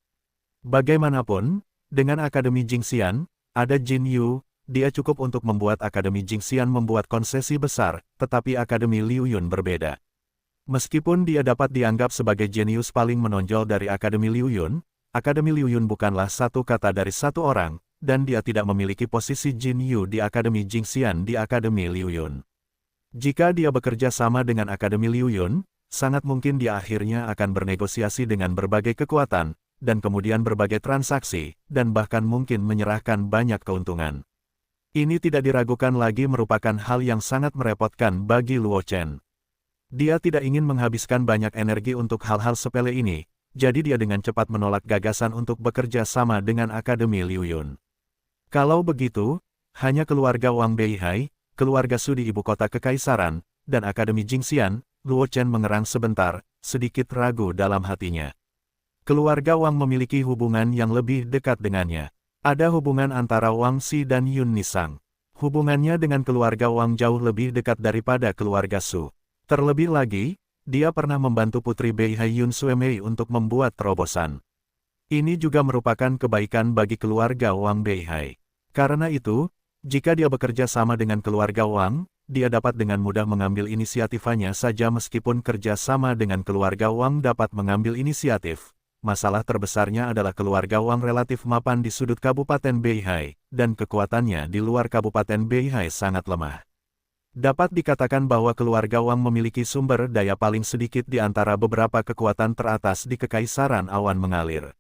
Speaker 1: Bagaimanapun, dengan Akademi Jingxian, ada Jin Yu, dia cukup untuk membuat Akademi Jingxian membuat konsesi besar, tetapi Akademi Liu Yun berbeda. Meskipun dia dapat dianggap sebagai jenius paling menonjol dari Akademi Liu Yun, Akademi Liu Yun bukanlah satu kata dari satu orang, dan dia tidak memiliki posisi Jin Yu di Akademi Jingxian di Akademi Liu Yun. Jika dia bekerja sama dengan Akademi Liu Yun, sangat mungkin dia akhirnya akan bernegosiasi dengan berbagai kekuatan, dan kemudian berbagai transaksi, dan bahkan mungkin menyerahkan banyak keuntungan. Ini tidak diragukan lagi merupakan hal yang sangat merepotkan bagi Luo Chen. Dia tidak ingin menghabiskan banyak energi untuk hal-hal sepele ini, jadi dia dengan cepat menolak gagasan untuk bekerja sama dengan Akademi Liu Yun. Kalau begitu, hanya keluarga Wang Beihai, keluarga Su di ibu kota kekaisaran, dan Akademi Jingxian. Luo Chen mengerang sebentar, sedikit ragu dalam hatinya. Keluarga Wang memiliki hubungan yang lebih dekat dengannya. Ada hubungan antara Wang Xi dan Yun Nisang. Hubungannya dengan keluarga Wang jauh lebih dekat daripada keluarga Su. Terlebih lagi, dia pernah membantu putri Beihai Yun Suemei untuk membuat terobosan. Ini juga merupakan kebaikan bagi keluarga Wang Beihai. Karena itu, jika dia bekerja sama dengan keluarga Wang, dia dapat dengan mudah mengambil inisiatifnya saja meskipun kerja sama dengan keluarga Wang dapat mengambil inisiatif. Masalah terbesarnya adalah keluarga Wang relatif mapan di sudut Kabupaten Beihai, dan kekuatannya di luar Kabupaten Beihai sangat lemah. Dapat dikatakan bahwa keluarga Wang memiliki sumber daya paling sedikit di antara beberapa kekuatan teratas di Kekaisaran Awan Mengalir.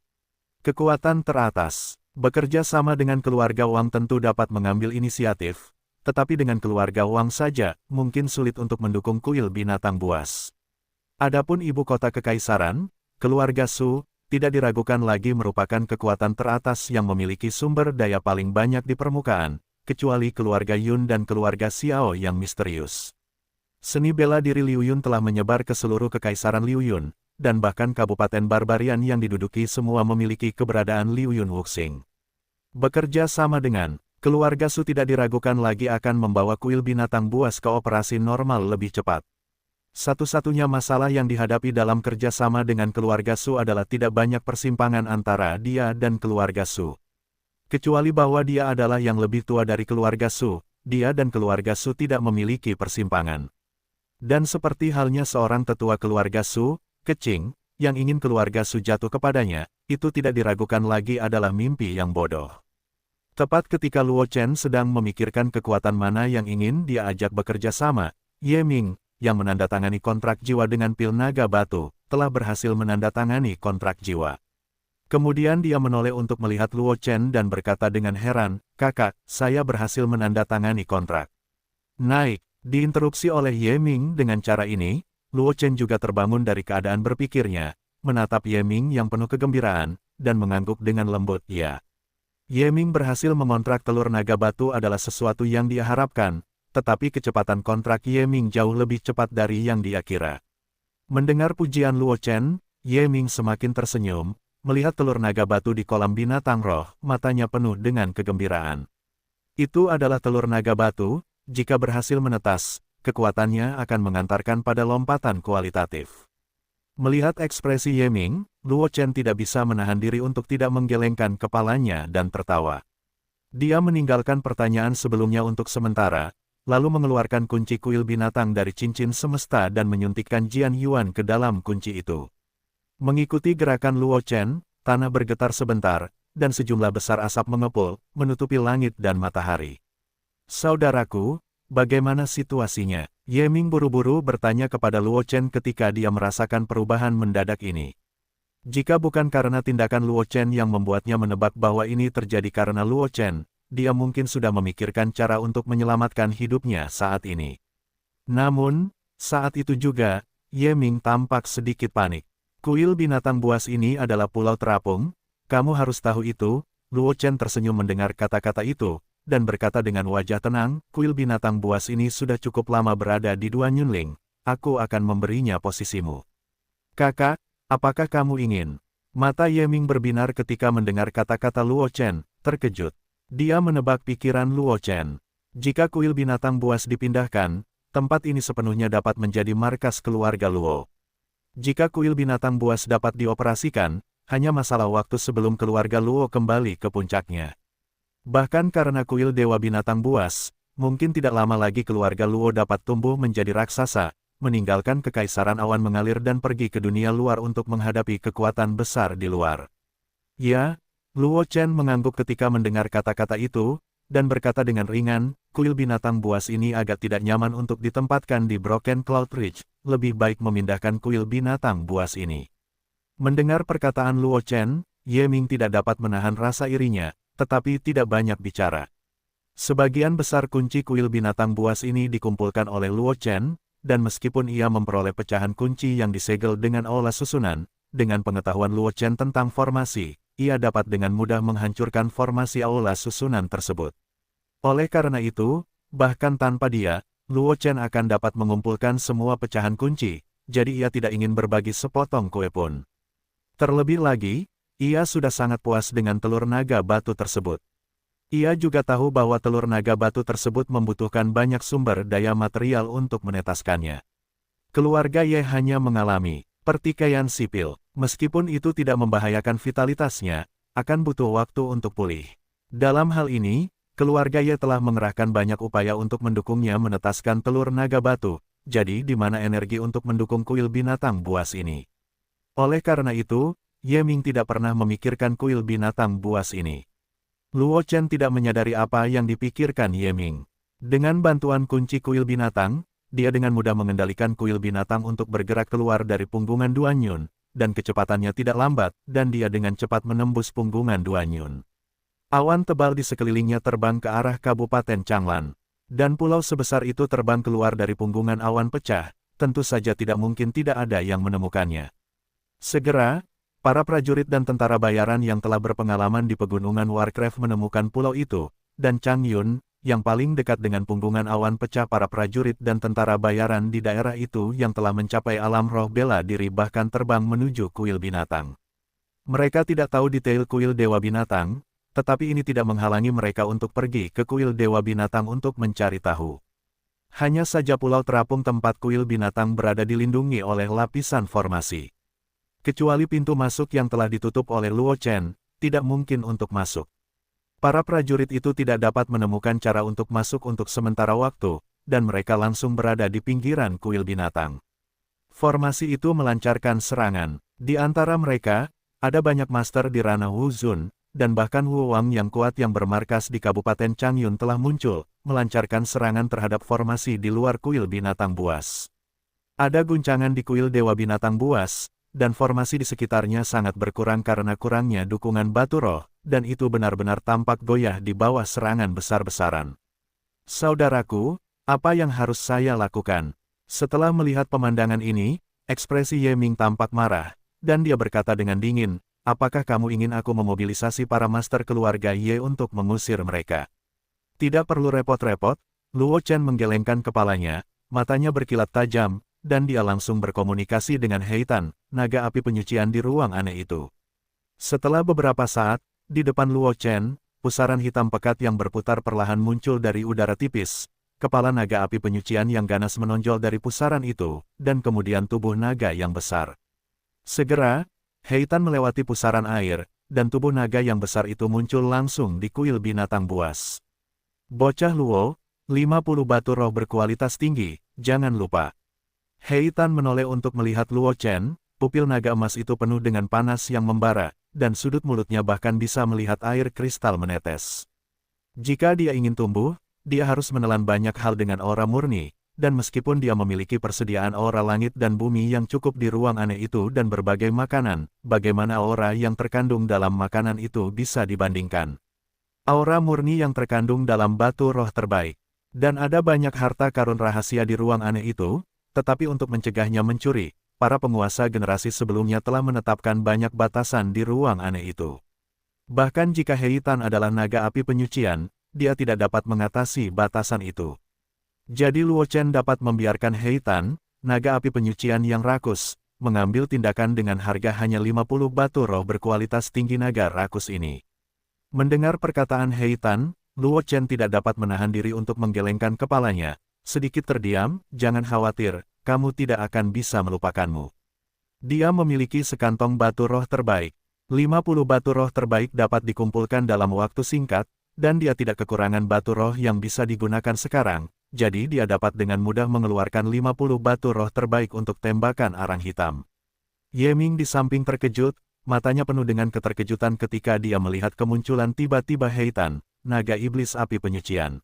Speaker 1: Kekuatan teratas, bekerja sama dengan keluarga Wang tentu dapat mengambil inisiatif, tetapi dengan keluarga Wang saja, mungkin sulit untuk mendukung kuil binatang buas. Adapun ibu kota Kekaisaran, keluarga Su, tidak diragukan lagi merupakan kekuatan teratas yang memiliki sumber daya paling banyak di permukaan, kecuali keluarga Yun dan keluarga Xiao yang misterius. Seni bela diri Liu Yun telah menyebar ke seluruh Kekaisaran Liu Yun, dan bahkan Kabupaten Barbarian yang diduduki semua memiliki keberadaan Liu Yun Wuxing. Bekerja sama dengan keluarga Su tidak diragukan lagi akan membawa kuil binatang buas ke operasi normal lebih cepat. Satu-satunya masalah yang dihadapi dalam kerjasama dengan keluarga Su adalah tidak banyak persimpangan antara dia dan keluarga Su. Kecuali bahwa dia adalah yang lebih tua dari keluarga Su, dia dan keluarga Su tidak memiliki persimpangan. Dan seperti halnya seorang tetua keluarga Su, Kecing, yang ingin keluarga Su jatuh kepadanya, itu tidak diragukan lagi adalah mimpi yang bodoh. Tepat ketika Luo Chen sedang memikirkan kekuatan mana yang ingin dia ajak bekerja sama, Ye Ming, yang menandatangani kontrak jiwa dengan pil naga batu, telah berhasil menandatangani kontrak jiwa. Kemudian dia menoleh untuk melihat Luo Chen dan berkata dengan heran, "Kakak, saya berhasil menandatangani kontrak." Naik, diinterupsi oleh Ye Ming dengan cara ini, Luo Chen juga terbangun dari keadaan berpikirnya, menatap Ye Ming yang penuh kegembiraan, dan mengangguk dengan lembut, "Ya." Ye Ming berhasil mengontrak telur naga batu adalah sesuatu yang dia harapkan, tetapi kecepatan kontrak Ye Ming jauh lebih cepat dari yang dia kira. Mendengar pujian Luo Chen, Ye Ming semakin tersenyum, melihat telur naga batu di kolam binatang roh, matanya penuh dengan kegembiraan. Itu adalah telur naga batu, jika berhasil menetas, kekuatannya akan mengantarkan pada lompatan kualitatif. Melihat ekspresi Ye Ming, Luo Chen tidak bisa menahan diri untuk tidak menggelengkan kepalanya dan tertawa. Dia meninggalkan pertanyaan sebelumnya untuk sementara, lalu mengeluarkan kunci kuil binatang dari cincin semesta dan menyuntikkan Jian Yuan ke dalam kunci itu. Mengikuti gerakan Luo Chen, tanah bergetar sebentar, dan sejumlah besar asap mengepul, menutupi langit dan matahari. "Saudaraku, bagaimana situasinya?" Ye Ming buru-buru bertanya kepada Luo Chen ketika dia merasakan perubahan mendadak ini. Jika bukan karena tindakan Luo Chen yang membuatnya menebak bahwa ini terjadi karena Luo Chen, dia mungkin sudah memikirkan cara untuk menyelamatkan hidupnya saat ini. Namun, saat itu juga, Ye Ming tampak sedikit panik. "Kuil binatang buas ini adalah pulau terapung, kamu harus tahu itu." Luo Chen tersenyum mendengar kata-kata itu, dan berkata dengan wajah tenang, "Kuil binatang buas ini sudah cukup lama berada di Duan Yunling, aku akan memberinya posisimu." "Kakak, apakah kamu ingin?" Mata Ye Ming berbinar ketika mendengar kata-kata Luo Chen, terkejut. Dia menebak pikiran Luo Chen. Jika kuil binatang buas dipindahkan, tempat ini sepenuhnya dapat menjadi markas keluarga Luo. Jika kuil binatang buas dapat dioperasikan, hanya masalah waktu sebelum keluarga Luo kembali ke puncaknya. Bahkan karena kuil dewa binatang buas, mungkin tidak lama lagi keluarga Luo dapat tumbuh menjadi raksasa, meninggalkan Kekaisaran Awan Mengalir dan pergi ke dunia luar untuk menghadapi kekuatan besar di luar. "Ya," Luo Chen mengangguk ketika mendengar kata-kata itu, dan berkata dengan ringan, "Kuil binatang buas ini agak tidak nyaman untuk ditempatkan di Broken Cloud Ridge, lebih baik memindahkan kuil binatang buas ini." Mendengar perkataan Luo Chen, Ye Ming tidak dapat menahan rasa irinya, tetapi tidak banyak bicara. Sebagian besar kunci kuil binatang buas ini dikumpulkan oleh Luo Chen, dan meskipun ia memperoleh pecahan kunci yang disegel dengan aula susunan, dengan pengetahuan Luo Chen tentang formasi, ia dapat dengan mudah menghancurkan formasi aula susunan tersebut. Oleh karena itu, bahkan tanpa dia, Luo Chen akan dapat mengumpulkan semua pecahan kunci, jadi ia tidak ingin berbagi sepotong kue pun. Terlebih lagi, ia sudah sangat puas dengan telur naga batu tersebut. Ia juga tahu bahwa telur naga batu tersebut membutuhkan banyak sumber daya material untuk menetaskannya. Keluarga Ye hanya mengalami pertikaian sipil. Meskipun itu tidak membahayakan vitalitasnya, akan butuh waktu untuk pulih. Dalam hal ini, Keluarga Ye telah mengerahkan banyak upaya untuk mendukungnya menetaskan telur naga batu, jadi di mana energi untuk mendukung kuil binatang buas ini. Oleh karena itu, Ye Ming tidak pernah memikirkan kuil binatang buas ini. Luo Chen tidak menyadari apa yang dipikirkan Ye Ming. Dengan bantuan kunci kuil binatang, dia dengan mudah mengendalikan kuil binatang untuk bergerak keluar dari punggungan Duanyun, dan kecepatannya tidak lambat, dan dia dengan cepat menembus punggungan Duanyun. Awan tebal di sekelilingnya terbang ke arah Kabupaten Changlan. Dan pulau sebesar itu terbang keluar dari punggungan awan pecah, tentu saja tidak mungkin tidak ada yang menemukannya. Segera, para prajurit dan tentara bayaran yang telah berpengalaman di pegunungan Warcraft menemukan pulau itu, dan Chang Yun, yang paling dekat dengan punggungan awan pecah para prajurit dan tentara bayaran di daerah itu yang telah mencapai alam roh bela diri bahkan terbang menuju kuil binatang. Mereka tidak tahu detail kuil Dewa Binatang, tetapi ini tidak menghalangi mereka untuk pergi ke kuil Dewa Binatang untuk mencari tahu. Hanya saja pulau terapung tempat kuil binatang berada dilindungi oleh lapisan formasi. Kecuali pintu masuk yang telah ditutup oleh Luo Chen, tidak mungkin untuk masuk. Para prajurit itu tidak dapat menemukan cara untuk masuk untuk sementara waktu, dan mereka langsung berada di pinggiran kuil binatang. Formasi itu melancarkan serangan. Di antara mereka, ada banyak master di ranah Wu Zun, dan bahkan Wu Wang yang kuat yang bermarkas di Kabupaten Changyun telah muncul, melancarkan serangan terhadap formasi di luar kuil binatang buas. Ada guncangan di kuil Dewa Binatang Buas, dan formasi di sekitarnya sangat berkurang karena kurangnya dukungan batu roh, dan itu benar-benar tampak goyah di bawah serangan besar-besaran. Saudaraku, apa yang harus saya lakukan? Setelah melihat pemandangan ini, ekspresi Ye Ming tampak marah, dan dia berkata dengan dingin, apakah kamu ingin aku memobilisasi para master keluarga Ye untuk mengusir mereka? Tidak perlu repot-repot, Luo Chen menggelengkan kepalanya, matanya berkilat tajam, dan dia langsung berkomunikasi dengan Heitan, naga api penyucian di ruang aneh itu. Setelah beberapa saat, di depan Luo Chen, pusaran hitam pekat yang berputar perlahan muncul dari udara tipis, kepala naga api penyucian yang ganas menonjol dari pusaran itu, dan kemudian tubuh naga yang besar. Segera, Heitan melewati pusaran air, dan tubuh naga yang besar itu muncul langsung di kuil binatang buas. Bocah Luo, 50 batu roh berkualitas tinggi, jangan lupa. Heitan menoleh untuk melihat Luo Chen, pupil naga emas itu penuh dengan panas yang membara, dan sudut mulutnya bahkan bisa melihat air kristal menetes. Jika dia ingin tumbuh, dia harus menelan banyak hal dengan aura murni, dan meskipun dia memiliki persediaan aura langit dan bumi yang cukup di ruang aneh itu dan berbagai makanan, bagaimana aura yang terkandung dalam makanan itu bisa dibandingkan? Aura murni yang terkandung dalam batu roh terbaik. Dan ada banyak harta karun rahasia di ruang aneh itu, tetapi untuk mencegahnya mencuri, para penguasa generasi sebelumnya telah menetapkan banyak batasan di ruang aneh itu. Bahkan jika Heitan adalah naga api penyucian, dia tidak dapat mengatasi batasan itu. Jadi Luo Chen dapat membiarkan Heitan, naga api penyucian yang rakus, mengambil tindakan dengan harga hanya 50 batu roh berkualitas tinggi naga rakus ini. Mendengar perkataan Heitan, Luo Chen tidak dapat menahan diri untuk menggelengkan kepalanya. Sedikit terdiam, jangan khawatir, kamu tidak akan bisa melupakanmu. Dia memiliki sekantong batu roh terbaik. 50 batu roh terbaik dapat dikumpulkan dalam waktu singkat, dan dia tidak kekurangan batu roh yang bisa digunakan sekarang. Jadi dia dapat dengan mudah mengeluarkan 50 batu roh terbaik untuk tembakan arang hitam. Ye Ming di samping terkejut, matanya penuh dengan keterkejutan ketika dia melihat kemunculan tiba-tiba Heitan, naga iblis api penyucian.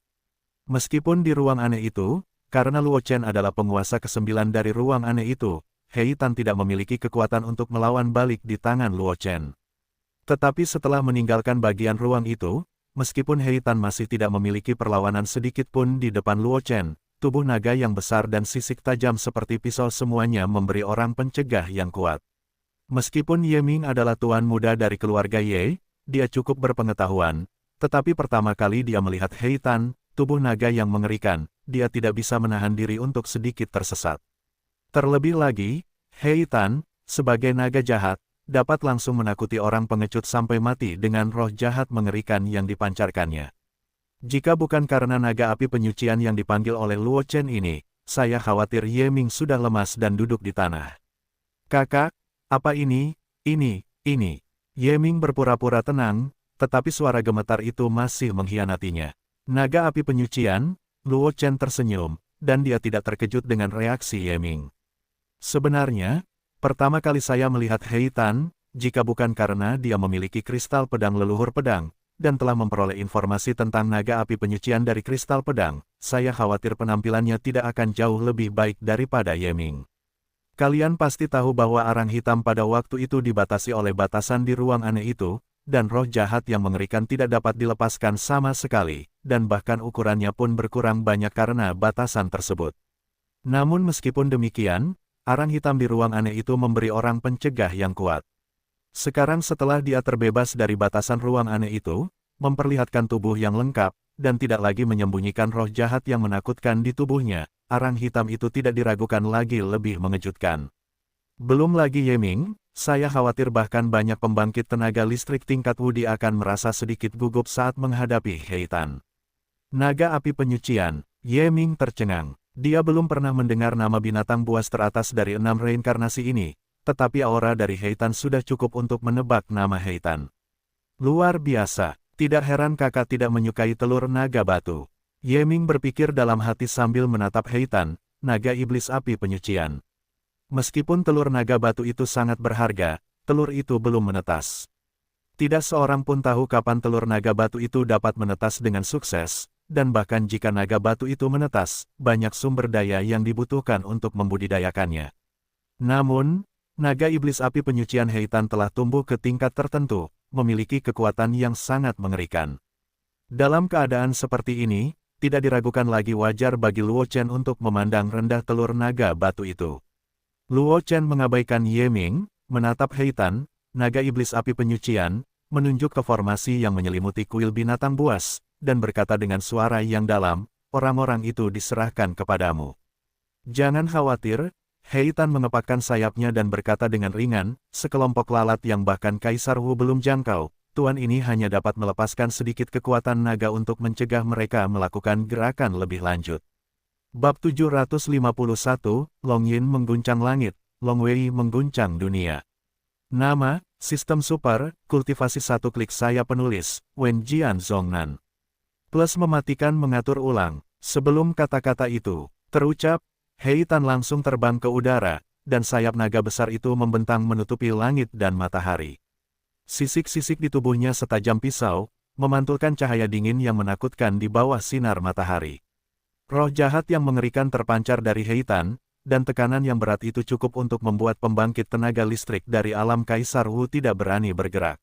Speaker 1: Meskipun di ruang aneh itu, karena Luo Chen adalah penguasa ke-9 dari ruang aneh itu, Heitan tidak memiliki kekuatan untuk melawan balik di tangan Luo Chen. Tetapi setelah meninggalkan bagian ruang itu, meskipun Heitan masih tidak memiliki perlawanan sedikit pun di depan Luo Chen, tubuh naga yang besar dan sisik tajam seperti pisau semuanya memberi orang pencegah yang kuat. Meskipun Ye Ming adalah tuan muda dari keluarga Ye, dia cukup berpengetahuan, tetapi pertama kali dia melihat Heitan, tubuh naga yang mengerikan, dia tidak bisa menahan diri untuk sedikit tersesat. Terlebih lagi, Heitan, sebagai naga jahat, dapat langsung menakuti orang pengecut sampai mati dengan roh jahat mengerikan yang dipancarkannya. Jika bukan karena naga api penyucian yang dipanggil oleh Luo Chen ini, saya khawatir Ye Ming sudah lemas dan duduk di tanah. Kakak, apa ini? Ini. Ye Ming berpura-pura tenang, tetapi suara gemetar itu masih mengkhianatinya. Naga api penyucian, Luo Chen tersenyum, dan dia tidak terkejut dengan reaksi Ye Ming. Sebenarnya, pertama kali saya melihat He Tan, jika bukan karena dia memiliki kristal pedang leluhur pedang, dan telah memperoleh informasi tentang naga api penyucian dari kristal pedang, saya khawatir penampilannya tidak akan jauh lebih baik daripada Ye Ming. Kalian pasti tahu bahwa arang hitam pada waktu itu dibatasi oleh batasan di ruang aneh itu, dan roh jahat yang mengerikan tidak dapat dilepaskan sama sekali, dan bahkan ukurannya pun berkurang banyak karena batasan tersebut. Namun meskipun demikian, arang hitam di ruang aneh itu memberi orang pencegah yang kuat. Sekarang setelah dia terbebas dari batasan ruang aneh itu, memperlihatkan tubuh yang lengkap, dan tidak lagi menyembunyikan roh jahat yang menakutkan di tubuhnya, arang hitam itu tidak diragukan lagi lebih mengejutkan. Belum lagi Ye Ming, saya khawatir bahkan banyak pembangkit tenaga listrik tingkat Wudi akan merasa sedikit gugup saat menghadapi He Tan. Naga api penyucian, Ye Ming tercengang. Dia belum pernah mendengar nama binatang buas teratas dari 6 reinkarnasi ini, tetapi aura dari He Tan sudah cukup untuk menebak nama He Tan. Luar biasa, tidak heran kakak tidak menyukai telur naga batu. Ye Ming berpikir dalam hati sambil menatap He Tan, naga iblis api penyucian. Meskipun telur naga batu itu sangat berharga, telur itu belum menetas. Tidak seorang pun tahu kapan telur naga batu itu dapat menetas dengan sukses, dan bahkan jika naga batu itu menetas, banyak sumber daya yang dibutuhkan untuk membudidayakannya. Namun, naga iblis api penyucian He Tan telah tumbuh ke tingkat tertentu, memiliki kekuatan yang sangat mengerikan. Dalam keadaan seperti ini, tidak diragukan lagi wajar bagi Luo Chen untuk memandang rendah telur naga batu itu. Luo Chen mengabaikan Ye Ming, menatap He Tan, naga iblis api penyucian, menunjuk ke formasi yang menyelimuti kuil binatang buas, dan berkata dengan suara yang dalam, orang-orang itu diserahkan kepadamu. Jangan khawatir, He Tan mengepakkan sayapnya dan berkata dengan ringan, sekelompok lalat yang bahkan Kaisar Wu belum jangkau, tuan ini hanya dapat melepaskan sedikit kekuatan naga untuk mencegah mereka melakukan gerakan lebih lanjut. Bab 751, Long Yin mengguncang langit, Long Wei mengguncang dunia. Nama, Sistem Super, Kultivasi 1 klik saya penulis, Wen Jian Zhongnan. Plus mematikan mengatur ulang, sebelum kata-kata itu terucap, He Tan langsung terbang ke udara, dan sayap naga besar itu membentang menutupi langit dan matahari. Sisik-sisik di tubuhnya setajam pisau, memantulkan cahaya dingin yang menakutkan di bawah sinar matahari. Roh jahat yang mengerikan terpancar dari He Tan, dan tekanan yang berat itu cukup untuk membuat pembangkit tenaga listrik dari alam Kaisar Wu tidak berani bergerak.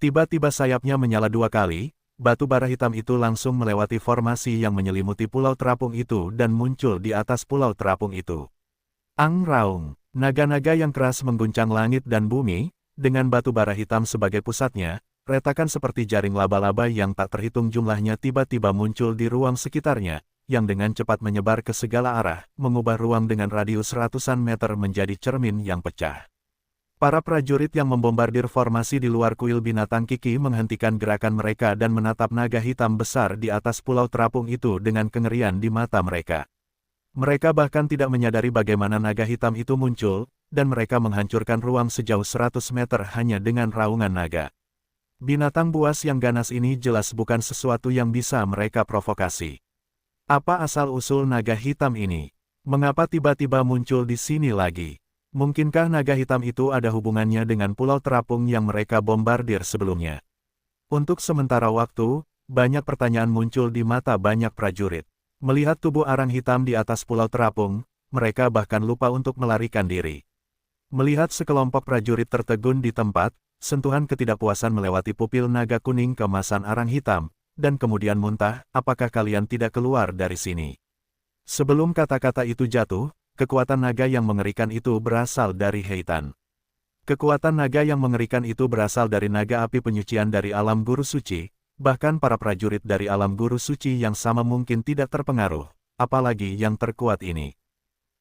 Speaker 1: Tiba-tiba sayapnya menyala 2 kali, batu bara hitam itu langsung melewati formasi yang menyelimuti pulau terapung itu dan muncul di atas pulau terapung itu. Ang raung, naga-naga yang keras mengguncang langit dan bumi, dengan batu bara hitam sebagai pusatnya, retakan seperti jaring laba-laba yang tak terhitung jumlahnya tiba-tiba muncul di ruang sekitarnya, yang dengan cepat menyebar ke segala arah, mengubah ruang dengan radius ratusan meter menjadi cermin yang pecah. Para prajurit yang membombardir formasi di luar kuil binatang Kiki menghentikan gerakan mereka dan menatap naga hitam besar di atas pulau terapung itu dengan kengerian di mata mereka. Mereka bahkan tidak menyadari bagaimana naga hitam itu muncul, dan mereka menghancurkan ruang sejauh 100 meter hanya dengan raungan naga. Binatang buas yang ganas ini jelas bukan sesuatu yang bisa mereka provokasi. Apa asal-usul naga hitam ini? Mengapa tiba-tiba muncul di sini lagi? Mungkinkah naga hitam itu ada hubungannya dengan pulau terapung yang mereka bombardir sebelumnya? Untuk sementara waktu, banyak pertanyaan muncul di mata banyak prajurit. Melihat tubuh arang hitam di atas pulau terapung, mereka bahkan lupa untuk melarikan diri. Melihat sekelompok prajurit tertegun di tempat, sentuhan ketidakpuasan melewati pupil naga kuning kemasan arang hitam, dan kemudian muntah, apakah kalian tidak keluar dari sini? Sebelum kata-kata itu jatuh, kekuatan naga yang mengerikan itu berasal dari He Tan. Kekuatan naga yang mengerikan itu berasal dari naga api penyucian dari alam guru suci, bahkan para prajurit dari alam guru suci yang sama mungkin tidak terpengaruh, apalagi yang terkuat ini.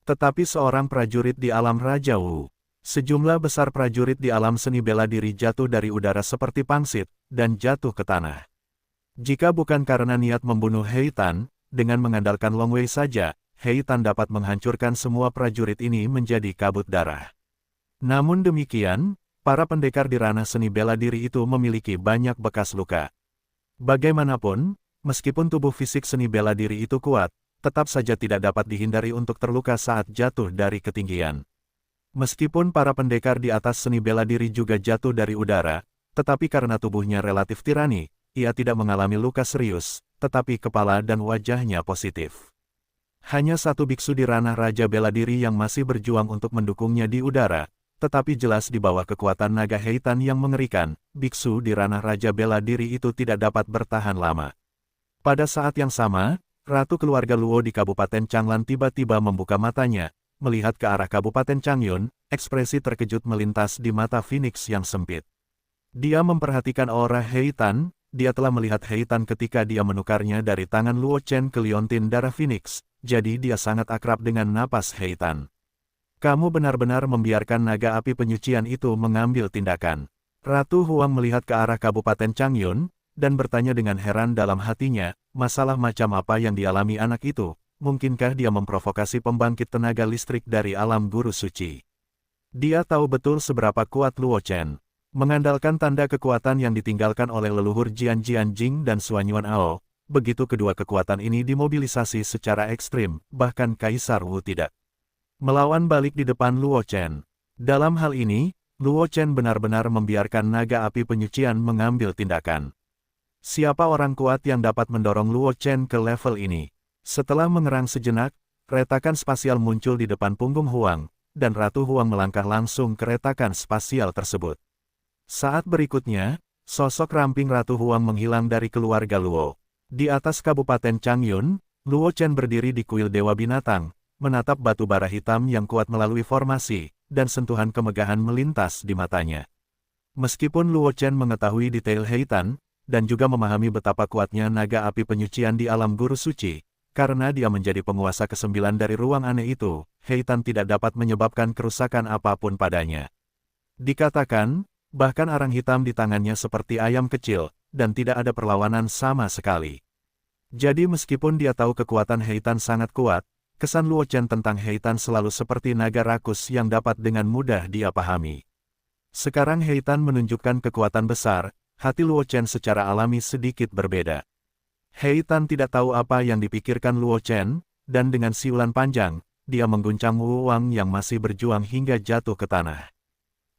Speaker 1: Tetapi seorang prajurit di alam Raja Wu, sejumlah besar prajurit di alam seni bela diri jatuh dari udara seperti pangsit, dan jatuh ke tanah. Jika bukan karena niat membunuh He Tan, dengan mengandalkan Long Wei saja, He Tan dapat menghancurkan semua prajurit ini menjadi kabut darah. Namun demikian, para pendekar di ranah seni bela diri itu memiliki banyak bekas luka. Bagaimanapun, Meskipun tubuh fisik seni bela diri itu kuat, tetap saja tidak dapat dihindari untuk terluka saat jatuh dari ketinggian. Meskipun para pendekar di atas seni bela diri juga jatuh dari udara, tetapi karena tubuhnya relatif tirani, ia tidak mengalami luka serius, tetapi kepala dan wajahnya positif. Hanya satu biksu di ranah Raja Bela Diri yang masih berjuang untuk mendukungnya di udara, tetapi jelas di bawah kekuatan naga Heitan yang mengerikan, biksu di ranah Raja Bela Diri itu tidak dapat bertahan lama. Pada saat yang sama, Ratu keluarga Luo di Kabupaten Changlan tiba-tiba membuka matanya, melihat ke arah Kabupaten Changyun, ekspresi terkejut melintas di mata Phoenix yang sempit. Dia memperhatikan aura Heitan, dia telah melihat Heitan ketika dia menukarnya dari tangan Luo Chen ke liontin darah Phoenix, jadi dia sangat akrab dengan napas Heitan. Kamu benar-benar membiarkan naga api penyucian itu mengambil tindakan. Ratu Huang melihat ke arah Kabupaten Changyun, dan bertanya dengan heran dalam hatinya, masalah macam apa yang dialami anak itu. Mungkinkah dia memprovokasi pembangkit tenaga listrik dari alam guru suci? Dia tahu betul seberapa kuat Luo Chen. Mengandalkan tanda kekuatan yang ditinggalkan oleh leluhur Jian Jianjing dan Suanyuan Ao, begitu kedua kekuatan ini dimobilisasi secara ekstrim, bahkan Kaisar Wu tidak melawan balik di depan Luo Chen. Dalam hal ini, Luo Chen benar-benar membiarkan naga api penyucian mengambil tindakan. Siapa orang kuat yang dapat mendorong Luo Chen ke level ini? Setelah mengerang sejenak, retakan spasial muncul di depan punggung Huang, dan Ratu Huang melangkah langsung ke retakan spasial tersebut. Saat berikutnya, sosok ramping Ratu Huang menghilang dari keluarga Luo. Di atas Kabupaten Changyun, Luo Chen berdiri di kuil Dewa Binatang, menatap batu bara hitam yang kuat melalui formasi, dan sentuhan kemegahan melintas di matanya. Meskipun Luo Chen mengetahui detail Heitan, dan juga memahami betapa kuatnya naga api penyucian di alam guru suci, karena dia menjadi penguasa ke-9 dari ruang aneh itu, Heitan tidak dapat menyebabkan kerusakan apapun padanya. Dikatakan, bahkan arang hitam di tangannya seperti ayam kecil, dan tidak ada perlawanan sama sekali. Jadi meskipun dia tahu kekuatan Heitan sangat kuat, kesan Luo Chen tentang Heitan selalu seperti naga rakus yang dapat dengan mudah dia pahami. Sekarang Heitan menunjukkan kekuatan besar, hati Luo Chen secara alami sedikit berbeda. Heitan tidak tahu apa yang dipikirkan Luo Chen, dan dengan siulan panjang, dia mengguncang Wu Wang yang masih berjuang hingga jatuh ke tanah.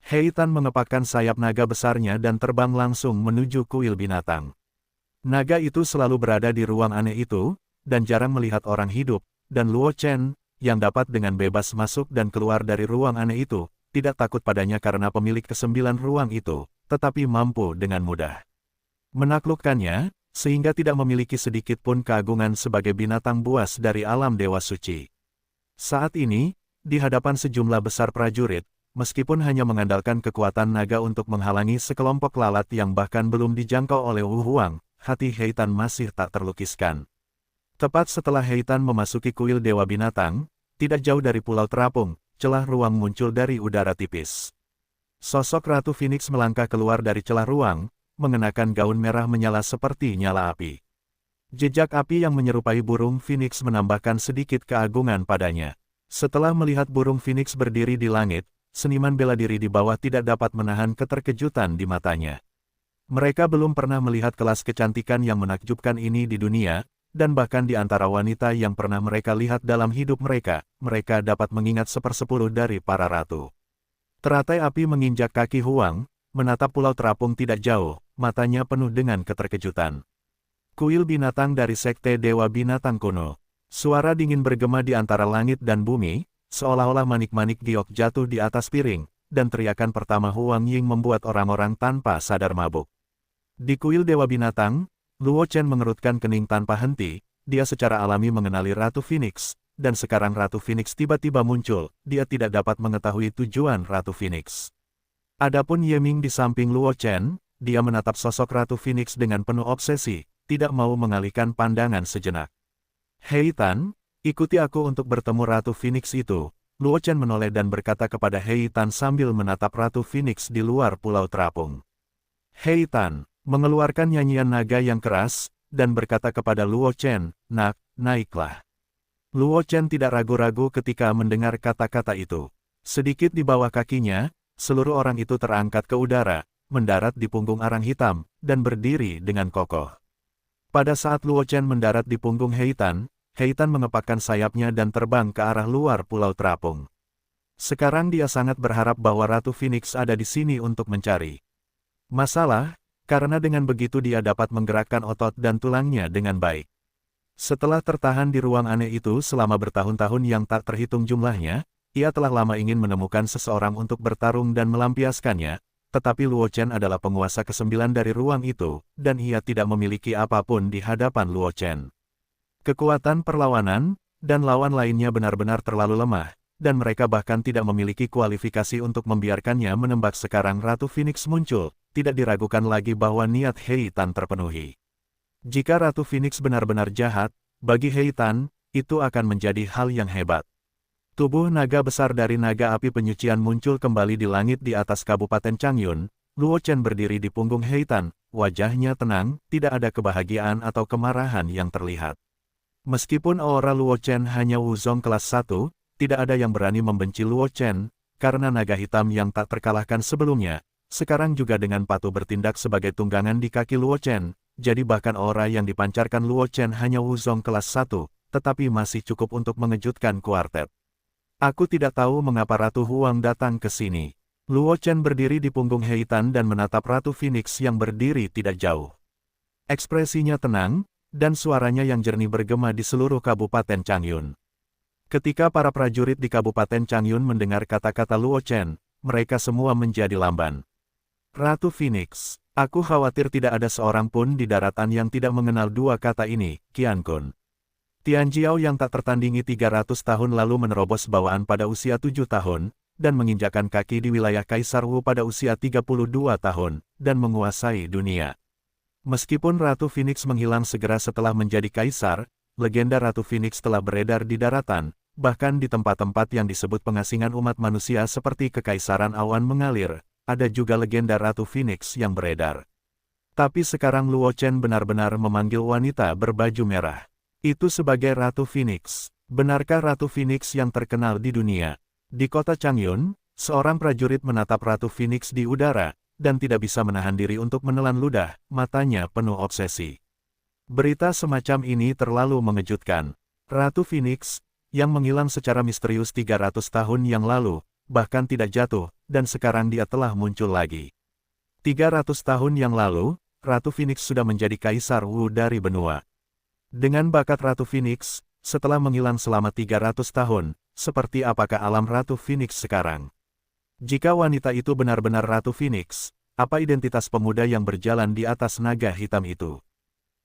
Speaker 1: Heitan mengepakkan sayap naga besarnya dan terbang langsung menuju kuil binatang. Naga itu selalu berada di ruang aneh itu, dan jarang melihat orang hidup, dan Luo Chen, yang dapat dengan bebas masuk dan keluar dari ruang aneh itu, tidak takut padanya karena pemilik ke-9 ruang itu, tetapi mampu dengan mudah menaklukkannya, sehingga tidak memiliki sedikit pun keagungan sebagai binatang buas dari alam dewa suci. Saat ini, di hadapan sejumlah besar prajurit, meskipun hanya mengandalkan kekuatan naga untuk menghalangi sekelompok lalat yang bahkan belum dijangkau oleh Wu Huang, hati Heitan masih tak terlukiskan. Tepat setelah Heitan memasuki kuil Dewa Binatang, tidak jauh dari Pulau Terapung, celah ruang muncul dari udara tipis. Sosok Ratu Phoenix melangkah keluar dari celah ruang, mengenakan gaun merah menyala seperti nyala api. Jejak api yang menyerupai burung Phoenix menambahkan sedikit keagungan padanya. Setelah melihat burung Phoenix berdiri di langit, seniman bela diri di bawah tidak dapat menahan keterkejutan di matanya. Mereka belum pernah melihat kelas kecantikan yang menakjubkan ini di dunia, dan bahkan di antara wanita yang pernah mereka lihat dalam hidup mereka, mereka dapat mengingat 1/10 dari para ratu. Teratai api menginjak kaki Huang, menatap Pulau Terapung tidak jauh, matanya penuh dengan keterkejutan. Kuil binatang dari Sekte Dewa Binatang Kuno. Suara dingin bergema di antara langit dan bumi, seolah-olah manik-manik giok jatuh di atas piring, dan teriakan pertama Huang Ying membuat orang-orang tanpa sadar mabuk. Di kuil Dewa Binatang, Luo Chen mengerutkan kening tanpa henti, dia secara alami mengenali Ratu Phoenix, dan sekarang Ratu Phoenix tiba-tiba muncul, dia tidak dapat mengetahui tujuan Ratu Phoenix. Adapun Ye Ming di samping Luo Chen, dia menatap sosok Ratu Phoenix dengan penuh obsesi, tidak mau mengalihkan pandangan sejenak. Heitan, ikuti aku untuk bertemu Ratu Phoenix itu. Luo Chen menoleh dan berkata kepada Heitan sambil menatap Ratu Phoenix di luar Pulau Terapung. Heitan mengeluarkan nyanyian naga yang keras, dan berkata kepada Luo Chen, "Nak, naiklah." Luo Chen tidak ragu-ragu ketika mendengar kata-kata itu. Sedikit di bawah kakinya, seluruh orang itu terangkat ke udara, mendarat di punggung arang hitam, dan berdiri dengan kokoh. Pada saat Luo Chen mendarat di punggung Heitan, Heitan mengepakkan sayapnya dan terbang ke arah luar pulau terapung. Sekarang dia sangat berharap bahwa Ratu Phoenix ada di sini untuk mencari masalah, karena dengan begitu dia dapat menggerakkan otot dan tulangnya dengan baik. Setelah tertahan di ruang aneh itu selama bertahun-tahun yang tak terhitung jumlahnya, ia telah lama ingin menemukan seseorang untuk bertarung dan melampiaskannya, tetapi Luo Chen adalah penguasa ke-9 dari ruang itu, dan ia tidak memiliki apapun di hadapan Luo Chen. Kekuatan perlawanan, dan lawan lainnya benar-benar terlalu lemah, dan mereka bahkan tidak memiliki kualifikasi untuk membiarkannya menembak. Sekarang Ratu Phoenix muncul, tidak diragukan lagi bahwa niat Heitan terpenuhi. Jika Ratu Phoenix benar-benar jahat, bagi Heitan, itu akan menjadi hal yang hebat. Tubuh naga besar dari naga api penyucian muncul kembali di langit di atas Kabupaten Changyun. Luo Chen berdiri di punggung Heitan, wajahnya tenang, tidak ada kebahagiaan atau kemarahan yang terlihat. Meskipun aura Luo Chen hanya Wuzong kelas 1, tidak ada yang berani membenci Luo Chen, karena naga hitam yang tak terkalahkan sebelumnya, sekarang juga dengan patuh bertindak sebagai tunggangan di kaki Luo Chen, jadi bahkan aura yang dipancarkan Luo Chen hanya Wuzong kelas 1, tetapi masih cukup untuk mengejutkan kuartet. Aku tidak tahu mengapa Ratu Huang datang ke sini. Luo Chen berdiri di punggung Heitan dan menatap Ratu Phoenix yang berdiri tidak jauh. Ekspresinya tenang, dan suaranya yang jernih bergema di seluruh Kabupaten Changyun. Ketika para prajurit di Kabupaten Changyun mendengar kata-kata Luo Chen, mereka semua menjadi lamban. Ratu Phoenix, aku khawatir tidak ada seorang pun di daratan yang tidak mengenal dua kata ini, Qian Kun. Tian Jiao yang tak tertandingi 300 tahun lalu menerobos bawaan pada usia 7 tahun, dan menginjakkan kaki di wilayah Kaisar Wu pada usia 32 tahun, dan menguasai dunia. Meskipun Ratu Phoenix menghilang segera setelah menjadi kaisar, legenda Ratu Phoenix telah beredar di daratan, bahkan di tempat-tempat yang disebut pengasingan umat manusia seperti Kekaisaran Awan Mengalir, ada juga legenda Ratu Phoenix yang beredar. Tapi sekarang Luo Chen benar-benar memanggil wanita berbaju merah itu sebagai Ratu Phoenix. Benarkah Ratu Phoenix yang terkenal di dunia? Di kota Changyun, seorang prajurit menatap Ratu Phoenix di udara, dan tidak bisa menahan diri untuk menelan ludah, matanya penuh obsesi. Berita semacam ini terlalu mengejutkan. Ratu Phoenix, yang menghilang secara misterius 300 tahun yang lalu, bahkan tidak jatuh, dan sekarang dia telah muncul lagi. 300 tahun yang lalu, Ratu Phoenix sudah menjadi Kaisar Wu dari benua. Dengan bakat Ratu Phoenix, setelah menghilang selama 300 tahun, seperti apakah alam Ratu Phoenix sekarang? Jika wanita itu benar-benar Ratu Phoenix, apa identitas pemuda yang berjalan di atas naga hitam itu?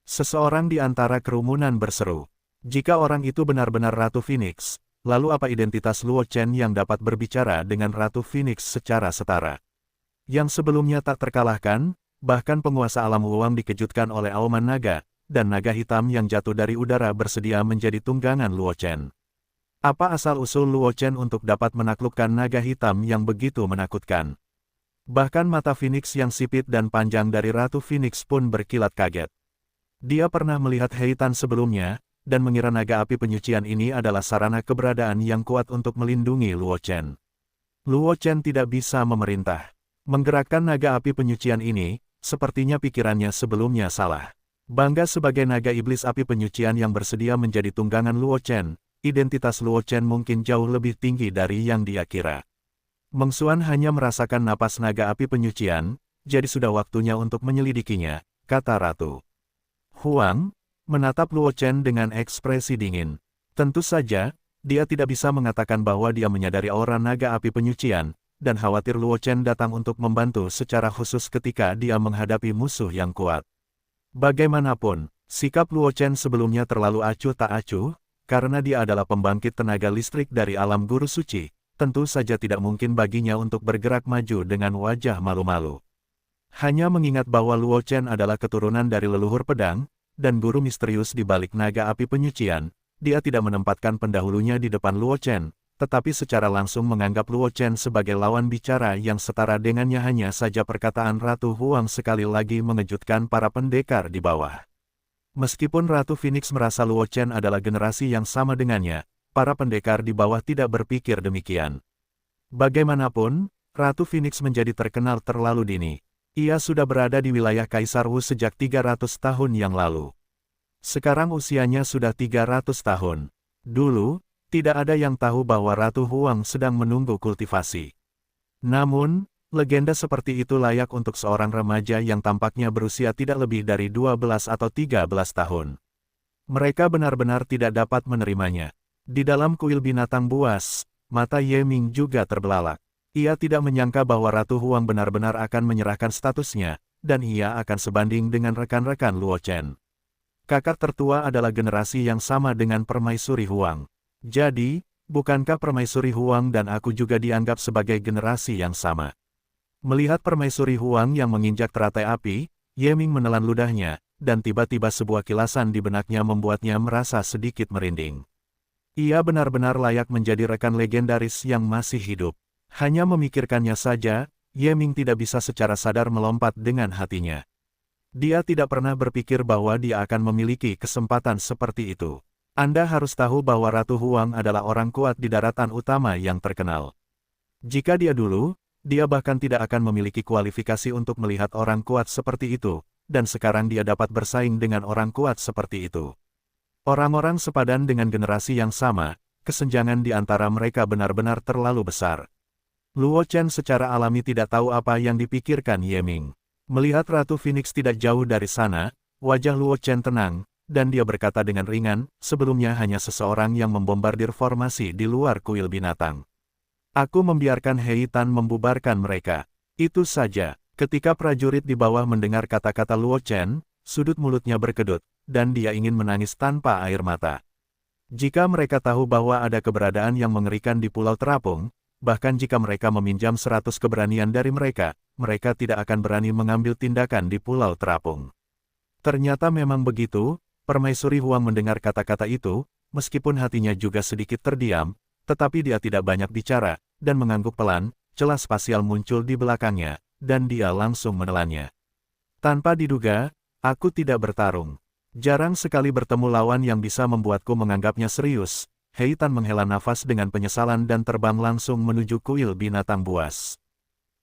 Speaker 1: Seseorang di antara kerumunan berseru. Jika orang itu benar-benar Ratu Phoenix, lalu apa identitas Luo Chen yang dapat berbicara dengan Ratu Phoenix secara setara? Yang sebelumnya tak terkalahkan, bahkan penguasa alam Wuang dikejutkan oleh auman naga, dan naga hitam yang jatuh dari udara bersedia menjadi tunggangan Luo Chen. Apa asal-usul Luo Chen untuk dapat menaklukkan naga hitam yang begitu menakutkan? Bahkan mata Phoenix yang sipit dan panjang dari Ratu Phoenix pun berkilat kaget. Dia pernah melihat Heitan sebelumnya, dan mengira naga api penyucian ini adalah sarana keberadaan yang kuat untuk melindungi Luo Chen. Luo Chen tidak bisa memerintah. Menggerakkan naga api penyucian ini, sepertinya pikirannya sebelumnya salah. Bangga sebagai naga iblis api penyucian yang bersedia menjadi tunggangan Luo Chen, identitas Luo Chen mungkin jauh lebih tinggi dari yang dia kira. Meng Xuan hanya merasakan napas naga api penyucian, jadi sudah waktunya untuk menyelidikinya, kata Ratu Huang, menatap Luo Chen dengan ekspresi dingin. Tentu saja, dia tidak bisa mengatakan bahwa dia menyadari aura naga api penyucian, dan khawatir Luo Chen datang untuk membantu secara khusus ketika dia menghadapi musuh yang kuat. Bagaimanapun, sikap Luo Chen sebelumnya terlalu acuh tak acuh, karena dia adalah pembangkit tenaga listrik dari alam guru suci, tentu saja tidak mungkin baginya untuk bergerak maju dengan wajah malu-malu. Hanya mengingat bahwa Luo Chen adalah keturunan dari leluhur pedang, dan guru misterius di balik naga api penyucian, dia tidak menempatkan pendahulunya di depan Luo Chen, tetapi secara langsung menganggap Luo Chen sebagai lawan bicara yang setara dengannya. Hanya saja perkataan Ratu Huang sekali lagi mengejutkan para pendekar di bawah. Meskipun Ratu Phoenix merasa Luo Chen adalah generasi yang sama dengannya, para pendekar di bawah tidak berpikir demikian. Bagaimanapun, Ratu Phoenix menjadi terkenal terlalu dini. Ia sudah berada di wilayah Kaisar Wu sejak 300 tahun yang lalu. Sekarang usianya sudah 300 tahun. Dulu, tidak ada yang tahu bahwa Ratu Huang sedang menunggu kultivasi. Namun, legenda seperti itu layak untuk seorang remaja yang tampaknya berusia tidak lebih dari 12 atau 13 tahun. Mereka benar-benar tidak dapat menerimanya. Di dalam kuil binatang buas, mata Ye Ming juga terbelalak. Ia tidak menyangka bahwa Ratu Huang benar-benar akan menyerahkan statusnya, dan ia akan sebanding dengan rekan-rekan Luo Chen. Kakak tertua adalah generasi yang sama dengan Permaisuri Huang. Jadi, bukankah Permaisuri Huang dan aku juga dianggap sebagai generasi yang sama? Melihat Permaisuri Huang yang menginjak teratai api, Ye Ming menelan ludahnya, dan tiba-tiba sebuah kilasan di benaknya membuatnya merasa sedikit merinding. Ia benar-benar layak menjadi rekan legendaris yang masih hidup. Hanya memikirkannya saja, Ye Ming tidak bisa secara sadar melompat dengan hatinya. Dia tidak pernah berpikir bahwa dia akan memiliki kesempatan seperti itu. Anda harus tahu bahwa Ratu Huang adalah orang kuat di daratan utama yang terkenal. Jika dia dulu, dia bahkan tidak akan memiliki kualifikasi untuk melihat orang kuat seperti itu, dan sekarang dia dapat bersaing dengan orang kuat seperti itu. Orang-orang sepadan dengan generasi yang sama, kesenjangan di antara mereka benar-benar terlalu besar. Luo Chen secara alami tidak tahu apa yang dipikirkan Ye Ming. Melihat Ratu Phoenix tidak jauh dari sana, wajah Luo Chen tenang, dan dia berkata dengan ringan, sebelumnya hanya seseorang yang membombardir formasi di luar kuil binatang. Aku membiarkan He Tan membubarkan mereka. Itu saja. Ketika prajurit di bawah mendengar kata-kata Luo Chen, sudut mulutnya berkedut, dan dia ingin menangis tanpa air mata. Jika mereka tahu bahwa ada keberadaan yang mengerikan di Pulau Terapung, bahkan jika mereka meminjam 100 keberanian dari mereka tidak akan berani mengambil tindakan di Pulau Terapung. Ternyata memang begitu, Permaisuri Huang mendengar kata-kata itu, meskipun hatinya juga sedikit terdiam, tetapi dia tidak banyak bicara, dan mengangguk pelan, celah spasial muncul di belakangnya, dan dia langsung menelannya. Tanpa diduga, aku tidak bertarung. Jarang sekali bertemu lawan yang bisa membuatku menganggapnya serius. He Tan menghela nafas dengan penyesalan dan terbang langsung menuju kuil binatang buas.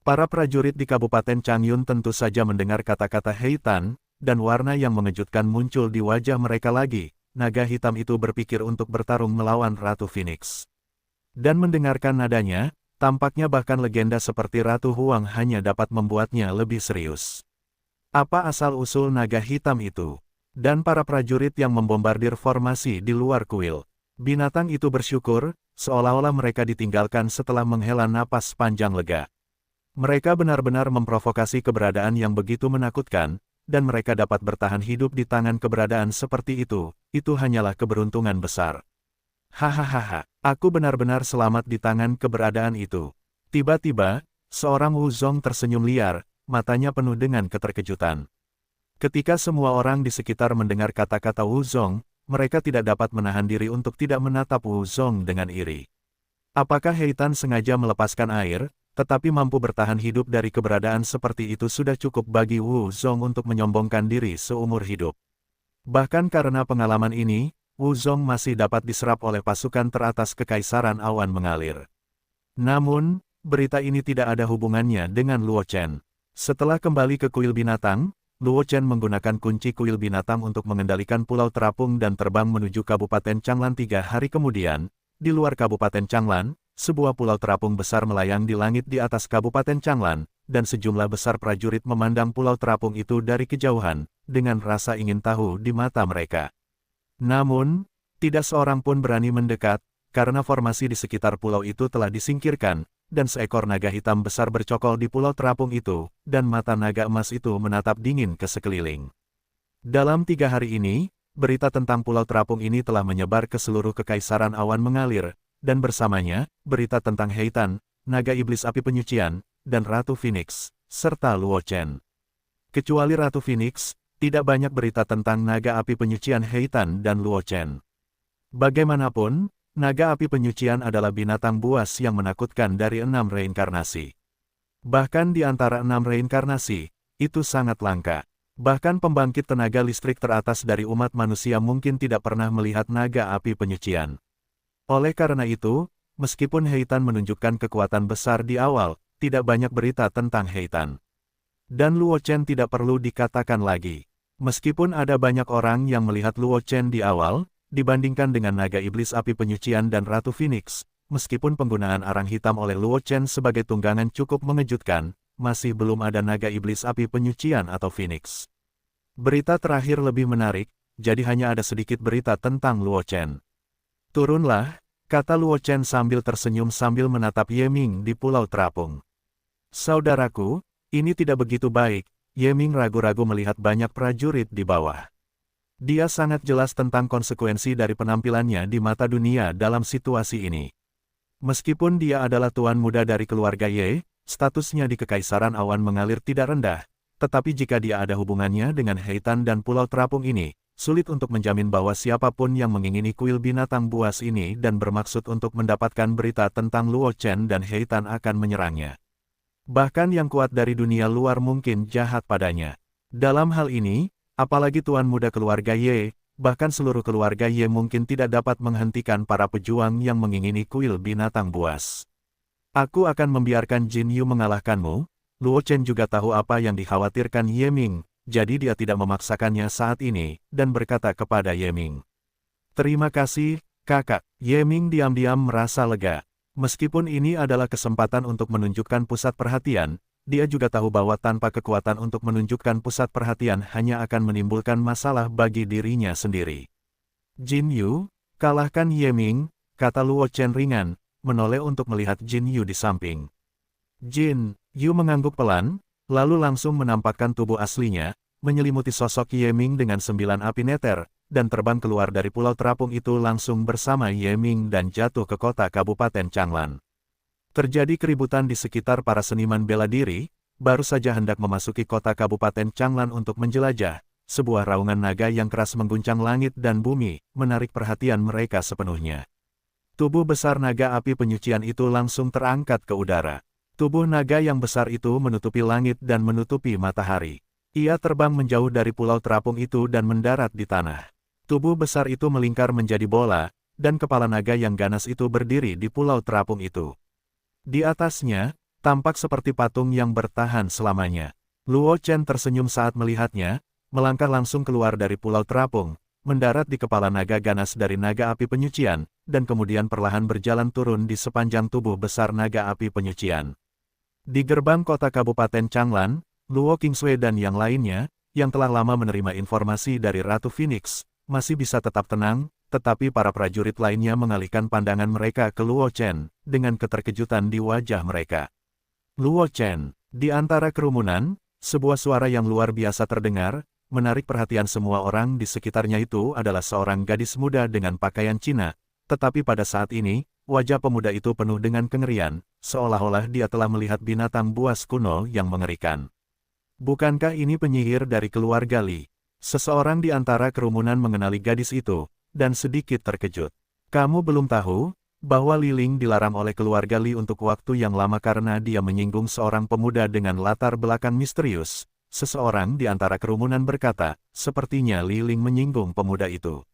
Speaker 1: Para prajurit di Kabupaten Changyun tentu saja mendengar kata-kata He Tan, dan warna yang mengejutkan muncul di wajah mereka lagi. Naga hitam itu berpikir untuk bertarung melawan Ratu Phoenix. Dan mendengarkan nadanya, tampaknya bahkan legenda seperti Ratu Huang hanya dapat membuatnya lebih serius. Apa asal-usul naga hitam itu? Dan para prajurit yang membombardir formasi di luar kuil. Binatang itu bersyukur, seolah-olah mereka ditinggalkan setelah menghela napas panjang lega. Mereka benar-benar memprovokasi keberadaan yang begitu menakutkan, dan mereka dapat bertahan hidup di tangan keberadaan seperti itu hanyalah keberuntungan besar. Hahaha, aku benar-benar selamat di tangan keberadaan itu. Tiba-tiba, seorang Wu Zong tersenyum liar, matanya penuh dengan keterkejutan. Ketika semua orang di sekitar mendengar kata-kata Wu Zong, mereka tidak dapat menahan diri untuk tidak menatap Wu Zong dengan iri. Apakah He Tan sengaja melepaskan air, tetapi mampu bertahan hidup dari keberadaan seperti itu sudah cukup bagi Wu Zong untuk menyombongkan diri seumur hidup. Bahkan karena pengalaman ini, Wu Zong masih dapat diserap oleh pasukan teratas Kekaisaran Awan Mengalir. Namun, berita ini tidak ada hubungannya dengan Luo Chen. Setelah kembali ke kuil binatang, Luo Chen menggunakan kunci kuil binatang untuk mengendalikan Pulau Terapung dan terbang menuju Kabupaten Changlan 3 hari kemudian. Di luar Kabupaten Changlan, sebuah pulau terapung besar melayang di langit di atas Kabupaten Changlan, dan sejumlah besar prajurit memandang pulau terapung itu dari kejauhan, dengan rasa ingin tahu di mata mereka. Namun, tidak seorang pun berani mendekat, karena formasi di sekitar pulau itu telah disingkirkan, dan seekor naga hitam besar bercokol di pulau terapung itu, dan mata naga emas itu menatap dingin ke sekeliling. Dalam 3 hari ini, berita tentang pulau terapung ini telah menyebar ke seluruh Kekaisaran Awan Mengalir, dan bersamanya, berita tentang He Tan, naga iblis api penyucian, dan Ratu Phoenix, serta Luo Chen. Kecuali Ratu Phoenix, tidak banyak berita tentang naga api penyucian He Tan dan Luo Chen. Bagaimanapun, naga api penyucian adalah binatang buas yang menakutkan dari 6 reinkarnasi. Bahkan di antara 6 reinkarnasi, itu sangat langka. Bahkan pembangkit tenaga listrik teratas dari umat manusia mungkin tidak pernah melihat naga api penyucian. Oleh karena itu, meskipun He Tan menunjukkan kekuatan besar di awal, tidak banyak berita tentang He Tan. Dan Luo Chen tidak perlu dikatakan lagi. Meskipun ada banyak orang yang melihat Luo Chen di awal, dibandingkan dengan naga iblis api penyucian dan Ratu Phoenix, meskipun penggunaan arang hitam oleh Luo Chen sebagai tunggangan cukup mengejutkan, masih belum ada naga iblis api penyucian atau Phoenix. Berita terakhir lebih menarik, jadi hanya ada sedikit berita tentang Luo Chen. Turunlah, kata Luo Chen sambil tersenyum sambil menatap Ye Ming di Pulau Terapung. Saudaraku, ini tidak begitu baik. Ye Ming ragu-ragu melihat banyak prajurit di bawah. Dia sangat jelas tentang konsekuensi dari penampilannya di mata dunia dalam situasi ini. Meskipun dia adalah tuan muda dari keluarga Ye, statusnya di Kekaisaran Awan mengalir tidak rendah, tetapi jika dia ada hubungannya dengan Heitan dan Pulau Terapung ini, sulit untuk menjamin bahwa siapapun yang mengingini kuil binatang buas ini dan bermaksud untuk mendapatkan berita tentang Luo Chen dan Heitan akan menyerangnya. Bahkan yang kuat dari dunia luar mungkin jahat padanya. Dalam hal ini, apalagi tuan muda keluarga Ye, bahkan seluruh keluarga Ye mungkin tidak dapat menghentikan para pejuang yang mengingini kuil binatang buas. Aku akan membiarkan Jin Yu mengalahkanmu. Luo Chen juga tahu apa yang dikhawatirkan Ye Ming, jadi dia tidak memaksakannya saat ini, dan berkata kepada Ye Ming. Terima kasih, kakak. Ye Ming diam-diam merasa lega. Meskipun ini adalah kesempatan untuk menunjukkan pusat perhatian, dia juga tahu bahwa tanpa kekuatan untuk menunjukkan pusat perhatian hanya akan menimbulkan masalah bagi dirinya sendiri. Jin Yu, kalahkan Ye Ming, kata Luo Chen ringan, menoleh untuk melihat Jin Yu di samping. Jin Yu mengangguk pelan, lalu langsung menampakkan tubuh aslinya, menyelimuti sosok Ye Ming dengan 9 api neter, dan terbang keluar dari Pulau Terapung itu langsung bersama Ye Ming dan jatuh ke kota Kabupaten Changlan. Terjadi keributan di sekitar para seniman bela diri, baru saja hendak memasuki kota Kabupaten Changlan untuk menjelajah, sebuah raungan naga yang keras mengguncang langit dan bumi, menarik perhatian mereka sepenuhnya. Tubuh besar naga api penyucian itu langsung terangkat ke udara. Tubuh naga yang besar itu menutupi langit dan menutupi matahari. Ia terbang menjauh dari Pulau Terapung itu dan mendarat di tanah. Tubuh besar itu melingkar menjadi bola, dan kepala naga yang ganas itu berdiri di Pulau Terapung itu. Di atasnya, tampak seperti patung yang bertahan selamanya. Luo Chen tersenyum saat melihatnya, melangkah langsung keluar dari Pulau Terapung, mendarat di kepala naga ganas dari naga api penyucian, dan kemudian perlahan berjalan turun di sepanjang tubuh besar naga api penyucian. Di gerbang kota Kabupaten Changlan, Luo Qingsui dan yang lainnya, yang telah lama menerima informasi dari Ratu Phoenix, masih bisa tetap tenang, tetapi para prajurit lainnya mengalihkan pandangan mereka ke Luo Chen, dengan keterkejutan di wajah mereka. Luo Chen, di antara kerumunan, sebuah suara yang luar biasa terdengar, menarik perhatian semua orang di sekitarnya itu adalah seorang gadis muda dengan pakaian Cina, tetapi pada saat ini, wajah pemuda itu penuh dengan kengerian, seolah-olah dia telah melihat binatang buas kuno yang mengerikan. Bukankah ini penyihir dari keluarga Li? Seseorang di antara kerumunan mengenali gadis itu, dan sedikit terkejut. Kamu belum tahu, bahwa Li Ling dilarang oleh keluarga Li untuk waktu yang lama karena dia menyinggung seorang pemuda dengan latar belakang misterius. Seseorang di antara kerumunan berkata, sepertinya Li Ling menyinggung pemuda itu.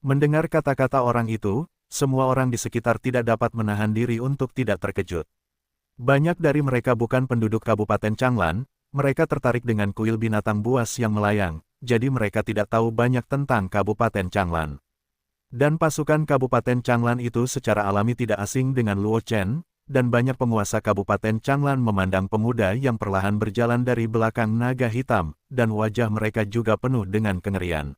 Speaker 1: Mendengar kata-kata orang itu, semua orang di sekitar tidak dapat menahan diri untuk tidak terkejut. Banyak dari mereka bukan penduduk Kabupaten Changlan, mereka tertarik dengan kuil binatang buas yang melayang, jadi mereka tidak tahu banyak tentang Kabupaten Changlan. Dan pasukan Kabupaten Changlan itu secara alami tidak asing dengan Luo Chen, dan banyak penguasa Kabupaten Changlan memandang pemuda yang perlahan berjalan dari belakang naga hitam, dan wajah mereka juga penuh dengan kengerian.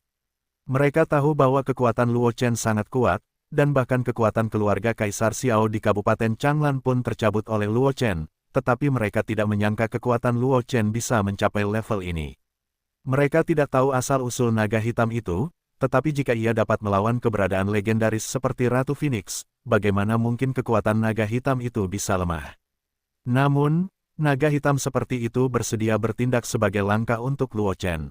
Speaker 1: Mereka tahu bahwa kekuatan Luo Chen sangat kuat, dan bahkan kekuatan keluarga Kaisar Xiao di Kabupaten Changlan pun tercabut oleh Luo Chen, tetapi mereka tidak menyangka kekuatan Luo Chen bisa mencapai level ini. Mereka tidak tahu asal-usul naga hitam itu, tetapi jika ia dapat melawan keberadaan legendaris seperti Ratu Phoenix, bagaimana mungkin kekuatan naga hitam itu bisa lemah? Namun, naga hitam seperti itu bersedia bertindak sebagai langkah untuk Luo Chen.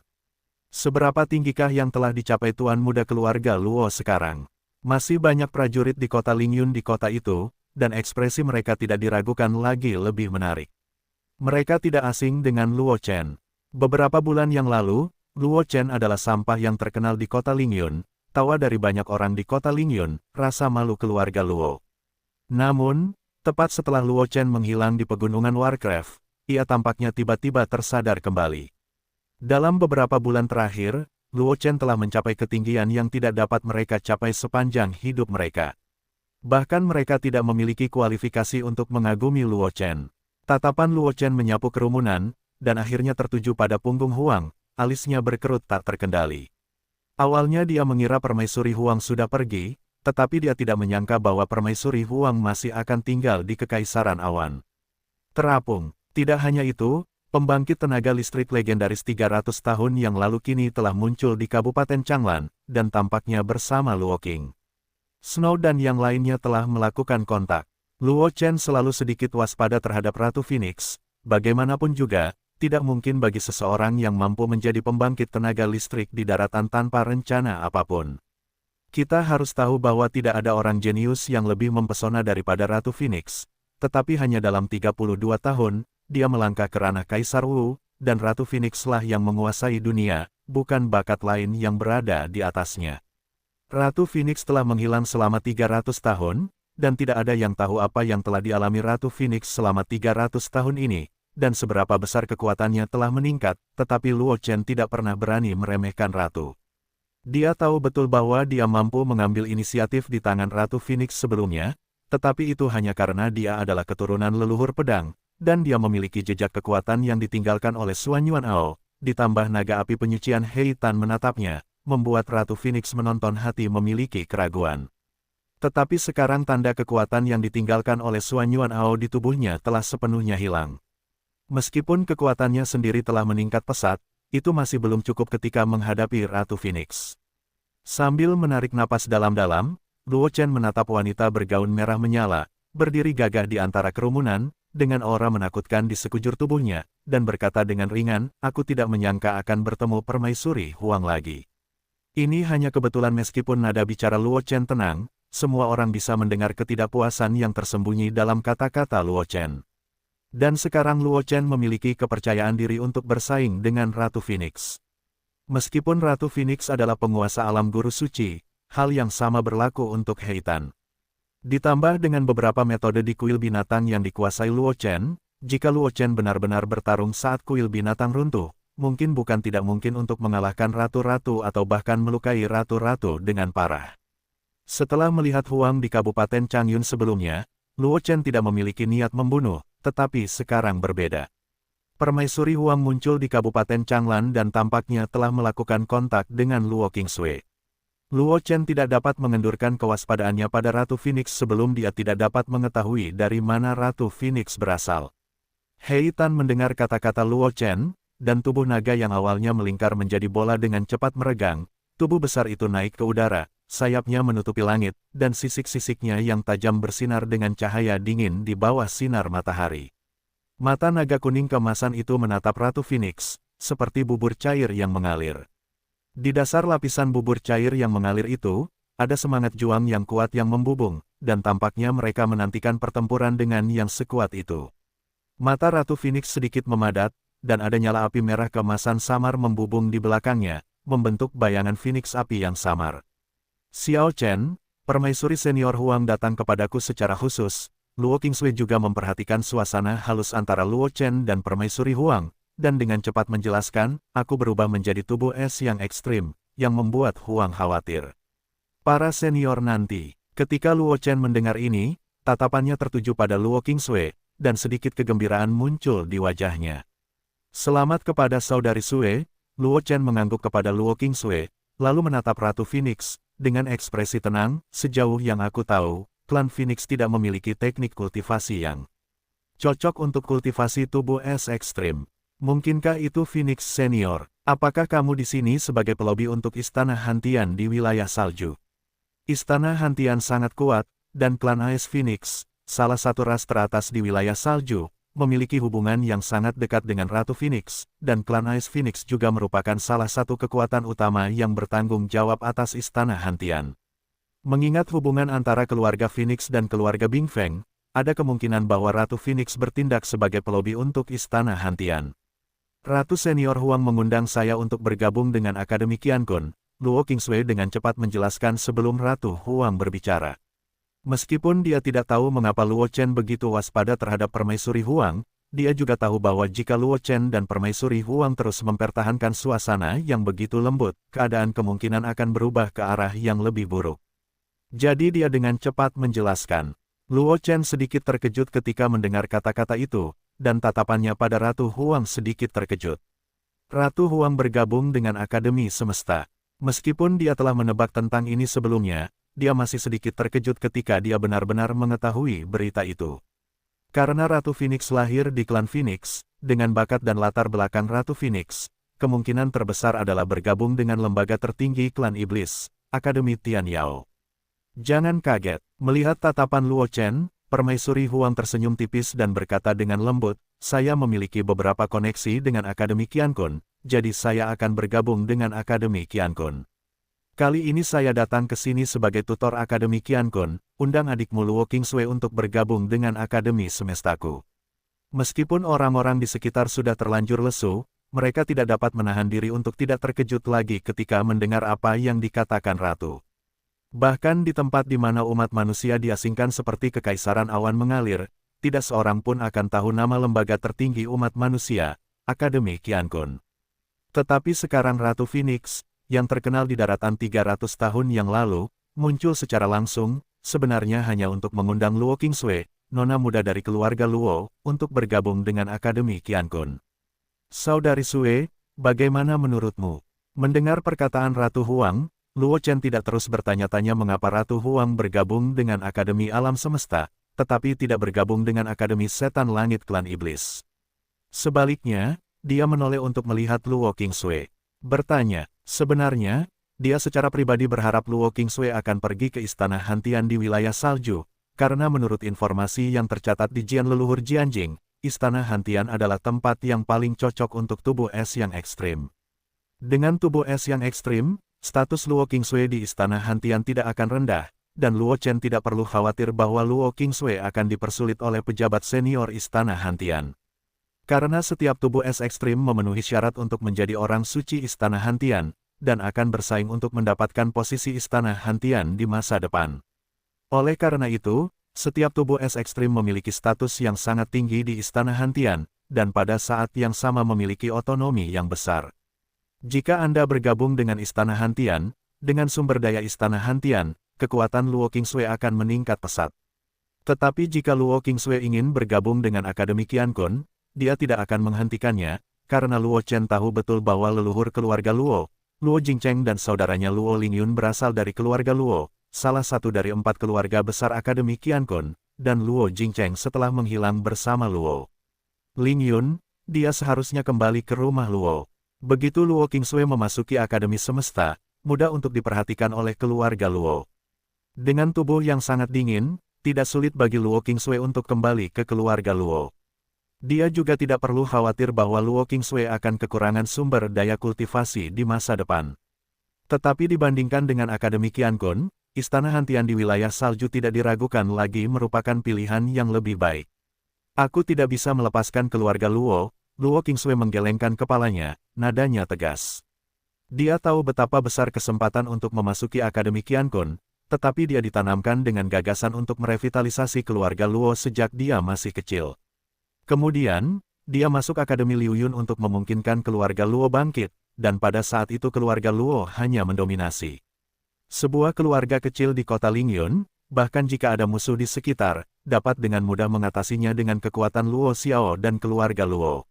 Speaker 1: Seberapa tinggikah yang telah dicapai tuan muda keluarga Luo sekarang? Masih banyak prajurit di kota Lingyun di kota itu, dan ekspresi mereka tidak diragukan lagi lebih menarik. Mereka tidak asing dengan Luo Chen. Beberapa bulan yang lalu, Luo Chen adalah sampah yang terkenal di kota Lingyun, tawa dari banyak orang di kota Lingyun, rasa malu keluarga Luo. Namun, tepat setelah Luo Chen menghilang di pegunungan Warcraft, ia tampaknya tiba-tiba tersadar kembali. Dalam beberapa bulan terakhir, Luo Chen telah mencapai ketinggian yang tidak dapat mereka capai sepanjang hidup mereka. Bahkan mereka tidak memiliki kualifikasi untuk mengagumi Luo Chen. Tatapan Luo Chen menyapu kerumunan, dan akhirnya tertuju pada punggung Huang, alisnya berkerut tak terkendali. Awalnya dia mengira Permaisuri Huang sudah pergi, tetapi dia tidak menyangka bahwa Permaisuri Huang masih akan tinggal di Kekaisaran Awan. Terapung. Tidak hanya itu, pembangkit tenaga listrik legendaris 300 tahun yang lalu kini telah muncul di Kabupaten Changlan, dan tampaknya bersama Luo Qing. Snow dan yang lainnya telah melakukan kontak. Luo Chen selalu sedikit waspada terhadap Ratu Phoenix. Bagaimanapun juga, tidak mungkin bagi seseorang yang mampu menjadi pembangkit tenaga listrik di daratan tanpa rencana apapun. Kita harus tahu bahwa tidak ada orang jenius yang lebih mempesona daripada Ratu Phoenix. Tetapi hanya dalam 32 tahun, dia melangkah ke ranah Kaisar Wu, dan Ratu Phoenix lah yang menguasai dunia, bukan bakat lain yang berada di atasnya. Ratu Phoenix telah menghilang selama 300 tahun, dan tidak ada yang tahu apa yang telah dialami Ratu Phoenix selama 300 tahun ini, dan seberapa besar kekuatannya telah meningkat, tetapi Luo Chen tidak pernah berani meremehkan Ratu. Dia tahu betul bahwa dia mampu mengambil inisiatif di tangan Ratu Phoenix sebelumnya, tetapi itu hanya karena dia adalah keturunan leluhur pedang, dan dia memiliki jejak kekuatan yang ditinggalkan oleh Xuan Yuan'ao, ditambah naga api penyucian He Tan menatapnya, membuat Ratu Phoenix menonton hati memiliki keraguan. Tetapi sekarang tanda kekuatan yang ditinggalkan oleh Xuan Yuan'ao di tubuhnya telah sepenuhnya hilang. Meskipun kekuatannya sendiri telah meningkat pesat, itu masih belum cukup ketika menghadapi Ratu Phoenix. Sambil menarik napas dalam-dalam, Luo Chen menatap wanita bergaun merah menyala, berdiri gagah di antara kerumunan, dengan aura menakutkan di sekujur tubuhnya, dan berkata dengan ringan, "Aku tidak menyangka akan bertemu Permaisuri Huang lagi." Ini hanya kebetulan. Meskipun nada bicara Luo Chen tenang, semua orang bisa mendengar ketidakpuasan yang tersembunyi dalam kata-kata Luo Chen. Dan sekarang Luo Chen memiliki kepercayaan diri untuk bersaing dengan Ratu Phoenix. Meskipun Ratu Phoenix adalah penguasa alam guru suci, hal yang sama berlaku untuk He Tan. Ditambah dengan beberapa metode di kuil binatang yang dikuasai Luo Chen, jika Luo Chen benar-benar bertarung saat kuil binatang runtuh, mungkin bukan tidak mungkin untuk mengalahkan ratu-ratu atau bahkan melukai ratu-ratu dengan parah. Setelah melihat Huang di Kabupaten Changyun sebelumnya, Luo Chen tidak memiliki niat membunuh, tetapi sekarang berbeda. Permaisuri Huang muncul di Kabupaten Changlan dan tampaknya telah melakukan kontak dengan Luo Qingsui. Luo Chen tidak dapat mengendurkan kewaspadaannya pada Ratu Phoenix sebelum dia tidak dapat mengetahui dari mana Ratu Phoenix berasal. He Tan mendengar kata-kata Luo Chen, dan tubuh naga yang awalnya melingkar menjadi bola dengan cepat meregang. Tubuh besar itu naik ke udara, sayapnya menutupi langit, dan sisik-sisiknya yang tajam bersinar dengan cahaya dingin di bawah sinar matahari. Mata naga kuning keemasan itu menatap Ratu Phoenix, seperti bubur cair yang mengalir. Di dasar lapisan bubur cair yang mengalir itu, ada semangat juang yang kuat yang membubung, dan tampaknya mereka menantikan pertempuran dengan yang sekuat itu. Mata Ratu Phoenix sedikit memadat, dan ada nyala api merah keemasan samar membubung di belakangnya, membentuk bayangan Phoenix api yang samar. "Xiao Chen, Permaisuri Senior Huang datang kepadaku secara khusus." Luo Qingsui juga memperhatikan suasana halus antara Luo Chen dan Permaisuri Huang, dan dengan cepat menjelaskan, "Aku berubah menjadi tubuh es yang ekstrim, yang membuat Huang khawatir." Para senior nanti. Ketika Luo Chen mendengar ini, tatapannya tertuju pada Luo Qingsui, dan sedikit kegembiraan muncul di wajahnya. "Selamat kepada saudari Sue." Luo Chen mengangguk kepada Luo Qingsui, lalu menatap Ratu Phoenix, dengan ekspresi tenang. "Sejauh yang aku tahu, klan Phoenix tidak memiliki teknik kultivasi yang cocok untuk kultivasi tubuh es ekstrim. Mungkinkah itu Phoenix Senior? Apakah kamu di sini sebagai pelobi untuk Istana Hantian di wilayah salju?" Istana Hantian sangat kuat, dan klan Ice Phoenix, salah satu ras teratas di wilayah salju, memiliki hubungan yang sangat dekat dengan Ratu Phoenix, dan klan Ice Phoenix juga merupakan salah satu kekuatan utama yang bertanggung jawab atas Istana Hantian. Mengingat hubungan antara keluarga Phoenix dan keluarga Bing Feng, ada kemungkinan bahwa Ratu Phoenix bertindak sebagai pelobi untuk Istana Hantian. "Ratu Senior Huang mengundang saya untuk bergabung dengan Akademi Qiankun," Luo Qingsui dengan cepat menjelaskan sebelum Ratu Huang berbicara. Meskipun dia tidak tahu mengapa Luo Chen begitu waspada terhadap Permaisuri Huang, dia juga tahu bahwa jika Luo Chen dan Permaisuri Huang terus mempertahankan suasana yang begitu lembut, keadaan kemungkinan akan berubah ke arah yang lebih buruk. Jadi dia dengan cepat menjelaskan. Luo Chen sedikit terkejut ketika mendengar kata-kata itu, dan tatapannya pada Ratu Huang sedikit terkejut. Ratu Huang bergabung dengan Akademi Semesta. Meskipun dia telah menebak tentang ini sebelumnya, dia masih sedikit terkejut ketika dia benar-benar mengetahui berita itu. Karena Ratu Phoenix lahir di klan Phoenix, dengan bakat dan latar belakang Ratu Phoenix, kemungkinan terbesar adalah bergabung dengan lembaga tertinggi klan Iblis, Akademi Tian Yao. Jangan kaget, melihat tatapan Luo Chen, Permaisuri Huang tersenyum tipis dan berkata dengan lembut, saya memiliki beberapa koneksi dengan Akademi Qiankun, jadi saya akan bergabung dengan Akademi Qiankun. Kali ini saya datang ke sini sebagai tutor Akademi Qiankun, undang adikmu Luo Qingsui untuk bergabung dengan Akademi Semestaku. Meskipun orang-orang di sekitar sudah terlanjur lesu, mereka tidak dapat menahan diri untuk tidak terkejut lagi ketika mendengar apa yang dikatakan Ratu. Bahkan di tempat di mana umat manusia diasingkan seperti Kekaisaran Awan Mengalir, tidak seorang pun akan tahu nama lembaga tertinggi umat manusia, Akademi Qiankun. Tetapi sekarang Ratu Phoenix, yang terkenal di daratan 300 tahun yang lalu, muncul secara langsung, sebenarnya hanya untuk mengundang Luo Qingsui, nona muda dari keluarga Luo, untuk bergabung dengan Akademi Qiankun. Saudari Sue, bagaimana menurutmu? Mendengar perkataan Ratu Huang, Luo Chen tidak terus bertanya-tanya mengapa Ratu Huang bergabung dengan Akademi Alam Semesta, tetapi tidak bergabung dengan Akademi Setan Langit Klan Iblis. Sebaliknya, dia menoleh untuk melihat Luo Qingsui. Bertanya, sebenarnya, dia secara pribadi berharap Luo Qingsui akan pergi ke Istana Hantian di wilayah salju, karena menurut informasi yang tercatat di Jian leluhur Jianjing, Istana Hantian adalah tempat yang paling cocok untuk tubuh es yang ekstrim. Dengan tubuh es yang ekstrim, status Luo Qingsui di Istana Hantian tidak akan rendah, dan Luo Chen tidak perlu khawatir bahwa Luo Qingsui akan dipersulit oleh pejabat senior Istana Hantian. Karena setiap tubuh es ekstrim memenuhi syarat untuk menjadi orang suci Istana Hantian, dan akan bersaing untuk mendapatkan posisi Istana Hantian di masa depan. Oleh karena itu, setiap tubuh es ekstrim memiliki status yang sangat tinggi di Istana Hantian, dan pada saat yang sama memiliki otonomi yang besar. Jika Anda bergabung dengan Istana Hantian, dengan sumber daya Istana Hantian, kekuatan Luo Qingsui akan meningkat pesat. Tetapi jika Luo Qingsui ingin bergabung dengan Akademi Qiankun, dia tidak akan menghentikannya, karena Luo Chen tahu betul bahwa leluhur keluarga Luo, Luo Jingcheng dan saudaranya Luo Lingyun berasal dari keluarga Luo, salah satu dari 4 keluarga besar Akademi Qiankun, dan Luo Jingcheng setelah menghilang bersama Luo Lingyun, dia seharusnya kembali ke rumah Luo. Begitu Luo Qingsui memasuki Akademi Semesta, mudah untuk diperhatikan oleh keluarga Luo. Dengan tubuh yang sangat dingin, tidak sulit bagi Luo Qingsui untuk kembali ke keluarga Luo. Dia juga tidak perlu khawatir bahwa Luo Qingsui akan kekurangan sumber daya kultivasi di masa depan. Tetapi dibandingkan dengan Akademi Qiankun, Istana Hantian di wilayah salju tidak diragukan lagi merupakan pilihan yang lebih baik. Aku tidak bisa melepaskan keluarga Luo, Luo Qingsui menggelengkan kepalanya, nadanya tegas. Dia tahu betapa besar kesempatan untuk memasuki Akademi Qiankun, tetapi dia ditanamkan dengan gagasan untuk merevitalisasi keluarga Luo sejak dia masih kecil. Kemudian, dia masuk Akademi Liu Yun untuk memungkinkan keluarga Luo bangkit, dan pada saat itu keluarga Luo hanya mendominasi. Sebuah keluarga kecil di kota Lingyun, bahkan jika ada musuh di sekitar, dapat dengan mudah mengatasinya dengan kekuatan Luo Xiao dan keluarga Luo.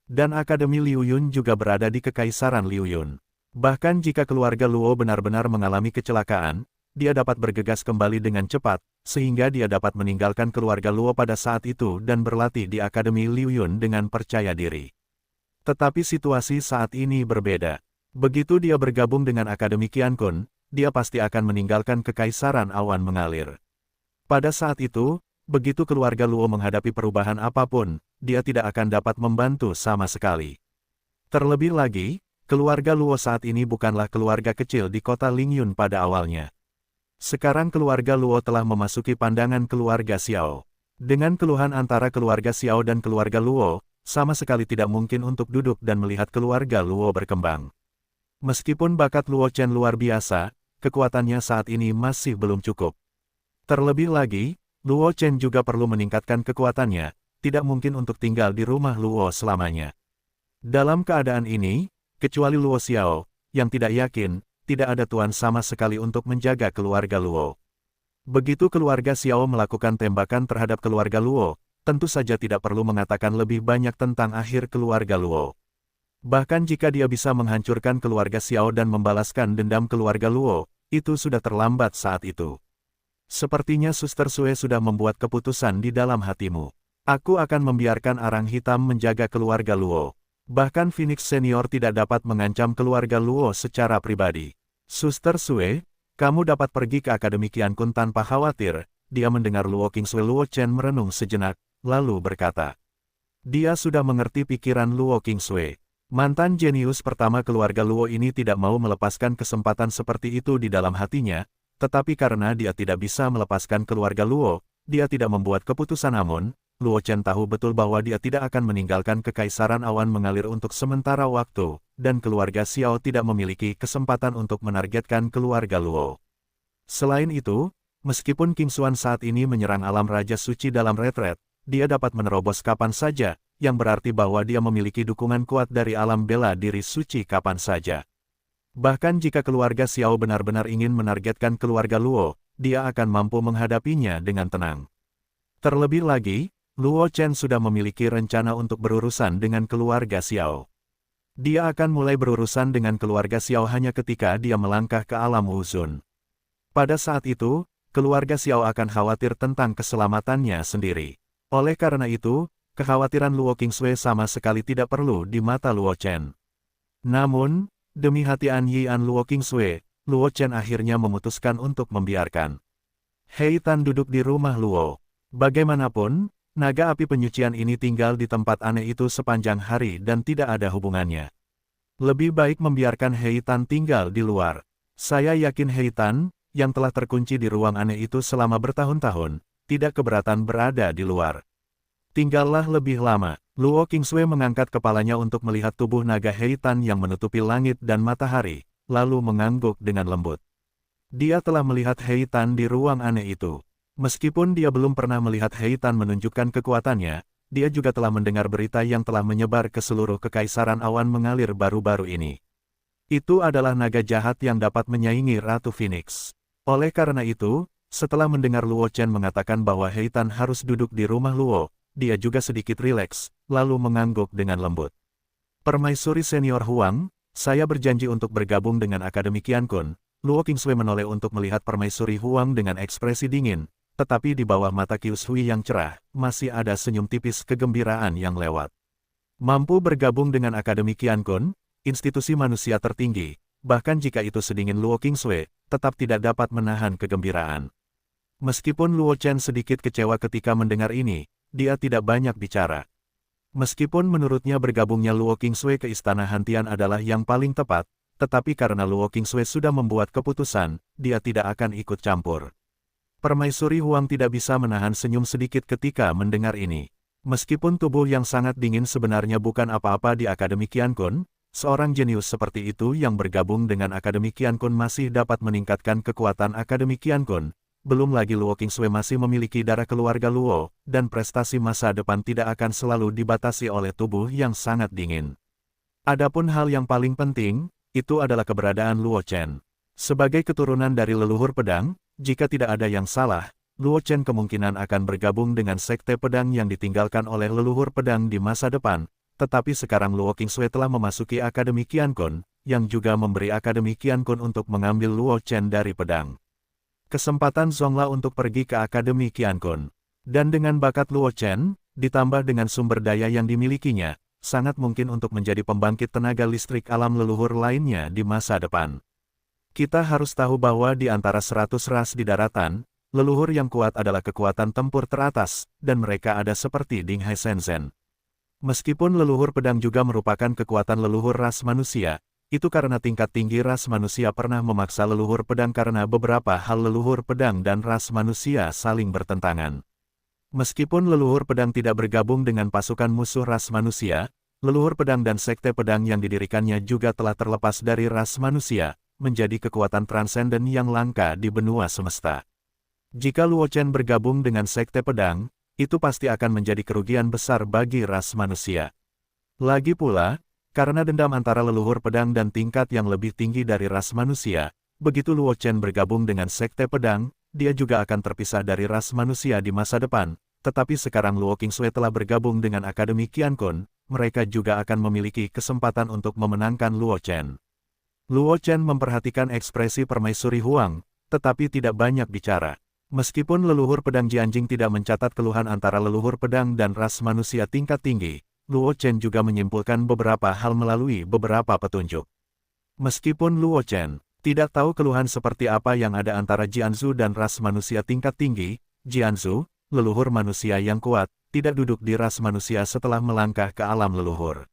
Speaker 1: Dan Akademi Liu Yun juga berada di Kekaisaran Liu Yun. Bahkan jika keluarga Luo benar-benar mengalami kecelakaan, dia dapat bergegas kembali dengan cepat, sehingga dia dapat meninggalkan keluarga Luo pada saat itu dan berlatih di Akademi Liu Yun dengan percaya diri. Tetapi situasi saat ini berbeda. Begitu dia bergabung dengan Akademi Qiankun, dia pasti akan meninggalkan Kekaisaran Awan Mengalir. Pada saat itu, begitu keluarga Luo menghadapi perubahan apapun, dia tidak akan dapat membantu sama sekali. Terlebih lagi, keluarga Luo saat ini bukanlah keluarga kecil di kota Lingyun pada awalnya. Sekarang keluarga Luo telah memasuki pandangan keluarga Xiao. Dengan keluhan antara keluarga Xiao dan keluarga Luo, sama sekali tidak mungkin untuk duduk dan melihat keluarga Luo berkembang. Meskipun bakat Luo Chen luar biasa, kekuatannya saat ini masih belum cukup. Terlebih lagi, Luo Chen juga perlu meningkatkan kekuatannya, tidak mungkin untuk tinggal di rumah Luo selamanya. Dalam keadaan ini, kecuali Luo Xiao, yang tidak yakin, tidak ada tuan sama sekali untuk menjaga keluarga Luo. Begitu keluarga Xiao melakukan tembakan terhadap keluarga Luo, tentu saja tidak perlu mengatakan lebih banyak tentang akhir keluarga Luo. Bahkan jika dia bisa menghancurkan keluarga Xiao dan membalaskan dendam keluarga Luo, itu sudah terlambat saat itu. Sepertinya Suster Sue sudah membuat keputusan di dalam hatimu. Aku akan membiarkan Arang Hitam menjaga keluarga Luo. Bahkan Phoenix Senior tidak dapat mengancam keluarga Luo secara pribadi. Suster Sue, kamu dapat pergi ke Akademi Qiankun tanpa khawatir. Dia mendengar Luo Qingsui. Luo Chen merenung sejenak, lalu berkata. Dia sudah mengerti pikiran Luo Qingsui. Mantan jenius pertama keluarga Luo ini tidak mau melepaskan kesempatan seperti itu di dalam hatinya, tetapi karena dia tidak bisa melepaskan keluarga Luo, dia tidak membuat keputusan namun, Luo Chen tahu betul bahwa dia tidak akan meninggalkan kekaisaran awan mengalir untuk sementara waktu, dan keluarga Xiao tidak memiliki kesempatan untuk menargetkan keluarga Luo. Selain itu, meskipun King Xuan saat ini menyerang alam Raja Suci dalam retret, dia dapat menerobos kapan saja, yang berarti bahwa dia memiliki dukungan kuat dari alam bela diri suci kapan saja. Bahkan jika keluarga Xiao benar-benar ingin menargetkan keluarga Luo, dia akan mampu menghadapinya dengan tenang. Terlebih lagi, Luo Chen sudah memiliki rencana untuk berurusan dengan keluarga Xiao. Dia akan mulai berurusan dengan keluarga Xiao hanya ketika dia melangkah ke alam Wuzun. Pada saat itu, keluarga Xiao akan khawatir tentang keselamatannya sendiri. Oleh karena itu, kekhawatiran Luo Qingsui sama sekali tidak perlu di mata Luo Chen. Namun, demi hati An Yian Luo Qingsui, Luo Chen akhirnya memutuskan untuk membiarkan Hei Tan duduk di rumah Luo. Bagaimanapun, naga api penyucian ini tinggal di tempat aneh itu sepanjang hari dan tidak ada hubungannya. Lebih baik membiarkan Hei Tan tinggal di luar. Saya yakin Hei Tan, yang telah terkunci di ruang aneh itu selama bertahun-tahun, tidak keberatan berada di luar. Tinggallah lebih lama. Luo Qingsui mengangkat kepalanya untuk melihat tubuh naga Hei Tan yang menutupi langit dan matahari, lalu mengangguk dengan lembut. Dia telah melihat Hei Tan di ruang aneh itu. Meskipun dia belum pernah melihat Hei Tan menunjukkan kekuatannya, dia juga telah mendengar berita yang telah menyebar ke seluruh kekaisaran awan mengalir baru-baru ini. Itu adalah naga jahat yang dapat menyaingi Ratu Phoenix. Oleh karena itu, setelah mendengar Luo Chen mengatakan bahwa Hei Tan harus duduk di rumah Luo, dia juga sedikit rileks, lalu mengangguk dengan lembut. Permaisuri Senior Huang, saya berjanji untuk bergabung dengan Akademi Qiankun. Luo Qingsui menoleh untuk melihat Permaisuri Huang dengan ekspresi dingin, tetapi di bawah mata Qius Hui yang cerah, masih ada senyum tipis kegembiraan yang lewat. Mampu bergabung dengan Akademi Qiankun, institusi manusia tertinggi, bahkan jika itu sedingin Luo Qingsui, tetap tidak dapat menahan kegembiraan. Meskipun Luo Chen sedikit kecewa ketika mendengar ini, dia tidak banyak bicara. Meskipun menurutnya bergabungnya Luo Qingsui ke Istana Hantian adalah yang paling tepat, tetapi karena Luo Qingsui sudah membuat keputusan, dia tidak akan ikut campur. Permaisuri Huang tidak bisa menahan senyum sedikit ketika mendengar ini. Meskipun tubuh yang sangat dingin sebenarnya bukan apa-apa di Akademi Qiankun, seorang jenius seperti itu yang bergabung dengan Akademi Qiankun masih dapat meningkatkan kekuatan Akademi Qiankun. Belum lagi Luo Qingsui masih memiliki darah keluarga Luo, dan prestasi masa depan tidak akan selalu dibatasi oleh tubuh yang sangat dingin. Adapun hal yang paling penting, itu adalah keberadaan Luo Chen. Sebagai keturunan dari leluhur pedang, jika tidak ada yang salah, Luo Chen kemungkinan akan bergabung dengan sekte pedang yang ditinggalkan oleh leluhur pedang di masa depan, tetapi sekarang Luo Qingsui telah memasuki Akademi Qiankun, yang juga memberi Akademi Qiankun untuk mengambil Luo Chen dari pedang. Kesempatan Zhongla untuk pergi ke Akademi Qiankun. Dan dengan bakat Luo Chen, ditambah dengan sumber daya yang dimilikinya, sangat mungkin untuk menjadi pembangkit tenaga listrik alam leluhur lainnya di masa depan. Kita harus tahu bahwa di antara 100 ras di daratan, leluhur yang kuat adalah kekuatan tempur teratas, dan mereka ada seperti Ding Hai Shenzhen. Meskipun leluhur pedang juga merupakan kekuatan leluhur ras manusia, itu karena tingkat tinggi ras manusia pernah memaksa leluhur pedang karena beberapa hal leluhur pedang dan ras manusia saling bertentangan. Meskipun leluhur pedang tidak bergabung dengan pasukan musuh ras manusia, leluhur pedang dan sekte pedang yang didirikannya juga telah terlepas dari ras manusia, menjadi kekuatan transenden yang langka di benua semesta. Jika Luo Chen bergabung dengan sekte pedang, itu pasti akan menjadi kerugian besar bagi ras manusia. Lagi pula, karena dendam antara leluhur pedang dan tingkat yang lebih tinggi dari ras manusia, begitu Luo Chen bergabung dengan Sekte Pedang, dia juga akan terpisah dari ras manusia di masa depan. Tetapi sekarang Luo Qingsui telah bergabung dengan Akademi Qiankun, mereka juga akan memiliki kesempatan untuk memenangkan Luo Chen. Luo Chen memperhatikan ekspresi Permaisuri Huang, tetapi tidak banyak bicara. Meskipun leluhur pedang Jianjing tidak mencatat keluhan antara leluhur pedang dan ras manusia tingkat tinggi, Luo Chen juga menyimpulkan beberapa hal melalui beberapa petunjuk. Meskipun Luo Chen tidak tahu keluhan seperti apa yang ada antara Jianzhu dan ras manusia tingkat tinggi, Jianzhu, leluhur manusia yang kuat, tidak duduk di ras manusia setelah melangkah ke alam leluhur.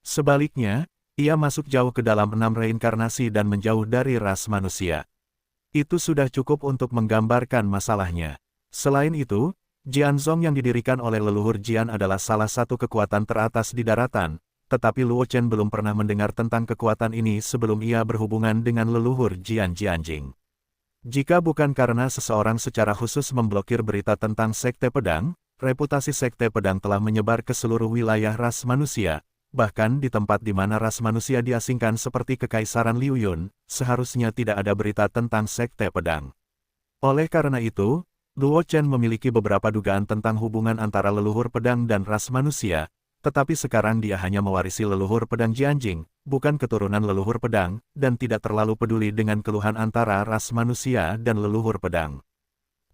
Speaker 1: Sebaliknya, ia masuk jauh ke dalam 6 reinkarnasi dan menjauh dari ras manusia. Itu sudah cukup untuk menggambarkan masalahnya. Selain itu, Jianzong yang didirikan oleh leluhur Jian adalah salah satu kekuatan teratas di daratan, tetapi Luo Chen belum pernah mendengar tentang kekuatan ini sebelum ia berhubungan dengan leluhur Jian Jianjing. Jika bukan karena seseorang secara khusus memblokir berita tentang Sekte Pedang, reputasi Sekte Pedang telah menyebar ke seluruh wilayah ras manusia, bahkan di tempat di mana ras manusia diasingkan seperti Kekaisaran Liu Yun, seharusnya tidak ada berita tentang Sekte Pedang. Oleh karena itu, Luo Chen memiliki beberapa dugaan tentang hubungan antara leluhur pedang dan ras manusia, tetapi sekarang dia hanya mewarisi leluhur pedang Jianjing, bukan keturunan leluhur pedang, dan tidak terlalu peduli dengan keluhan antara ras manusia dan leluhur pedang.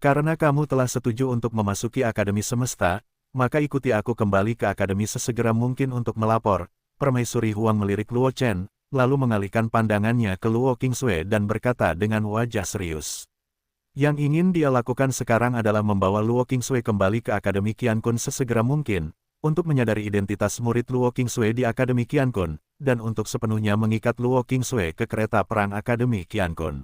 Speaker 1: Karena kamu telah setuju untuk memasuki Akademi Semesta, maka ikuti aku kembali ke Akademi sesegera mungkin untuk melapor. Permaisuri Huang melirik Luo Chen, lalu mengalihkan pandangannya ke Luo Qingsui dan berkata dengan wajah serius. Yang ingin dia lakukan sekarang adalah membawa Luo Qingsui kembali ke Akademi Qiankun sesegera mungkin, untuk menyadari identitas murid Luo Qingsui di Akademi Qiankun, dan untuk sepenuhnya mengikat Luo Qingsui ke kereta perang Akademi Qiankun.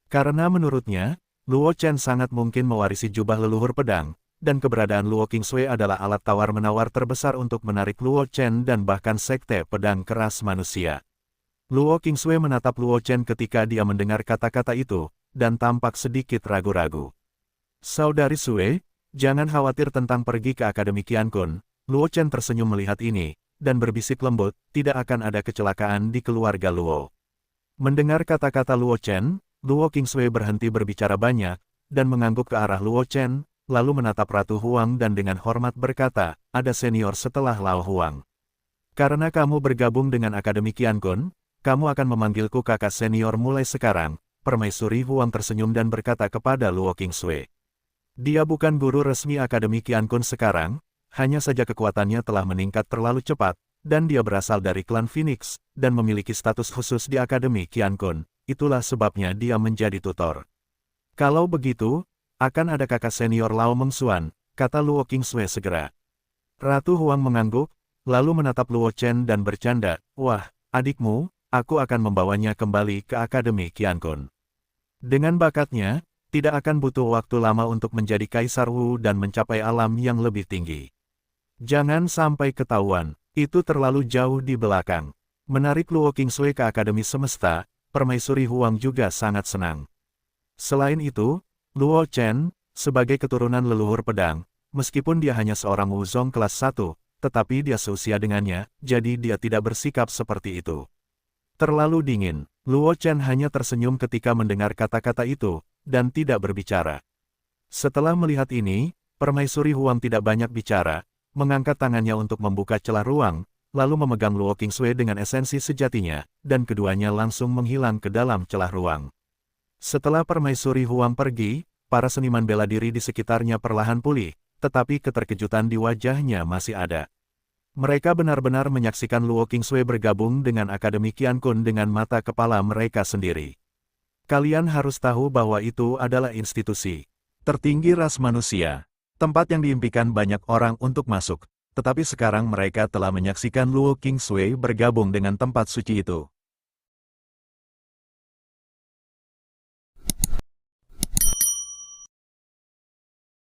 Speaker 1: Karena menurutnya, Luo Chen sangat mungkin mewarisi jubah leluhur pedang, dan keberadaan Luo Qingsui adalah alat tawar-menawar terbesar untuk menarik Luo Chen dan bahkan Sekte Pedang keras manusia. Luo Qingsui menatap Luo Chen ketika dia mendengar kata-kata itu, dan tampak sedikit ragu-ragu. Saudari Sue, jangan khawatir tentang pergi ke Akademi Qiankun. Luo Chen tersenyum melihat ini, dan berbisik lembut, tidak akan ada kecelakaan di keluarga Luo. Mendengar kata-kata Luo Chen, Luo Qingsui berhenti berbicara banyak, dan mengangguk ke arah Luo Chen, lalu menatap Ratu Huang dan dengan hormat berkata, ada senior setelah Lao Huang. Karena kamu bergabung dengan Akademi Qiankun, kamu akan memanggilku kakak senior mulai sekarang. Permaisuri Huang tersenyum dan berkata kepada Luo Qingsui. Dia bukan guru resmi Akademi Qiankun sekarang, hanya saja kekuatannya telah meningkat terlalu cepat, dan dia berasal dari klan Phoenix, dan memiliki status khusus di Akademi Qiankun, itulah sebabnya dia menjadi tutor. Kalau begitu, akan ada kakak senior Lao Mengxuan, kata Luo Qingsui segera. Ratu Huang mengangguk, lalu menatap Luo Chen dan bercanda, wah, adikmu, aku akan membawanya kembali ke Akademi Qiankun. Dengan bakatnya, tidak akan butuh waktu lama untuk menjadi Kaisar Wu dan mencapai alam yang lebih tinggi. Jangan sampai ketahuan, itu terlalu jauh di belakang. Menarik Luo Qingsui ke Akademi Semesta, Permaisuri Huang juga sangat senang. Selain itu, Luo Chen, sebagai keturunan leluhur pedang, meskipun dia hanya seorang Wuzong kelas 1, tetapi dia seusia dengannya, jadi dia tidak bersikap seperti itu. Terlalu dingin, Luo Chen hanya tersenyum ketika mendengar kata-kata itu, dan tidak berbicara. Setelah melihat ini, Permaisuri Huang tidak banyak bicara, mengangkat tangannya untuk membuka celah ruang, lalu memegang Luo Qingsui dengan esensi sejatinya, dan keduanya langsung menghilang ke dalam celah ruang. Setelah Permaisuri Huang pergi, para seniman bela diri di sekitarnya perlahan pulih, tetapi keterkejutan di wajahnya masih ada. Mereka benar-benar menyaksikan Luo Qingsui bergabung dengan Akademi Qiankun dengan mata kepala mereka sendiri. Kalian harus tahu bahwa itu adalah institusi tertinggi ras manusia, tempat yang diimpikan banyak orang untuk masuk, tetapi sekarang mereka telah menyaksikan Luo Qingsui bergabung dengan tempat suci itu.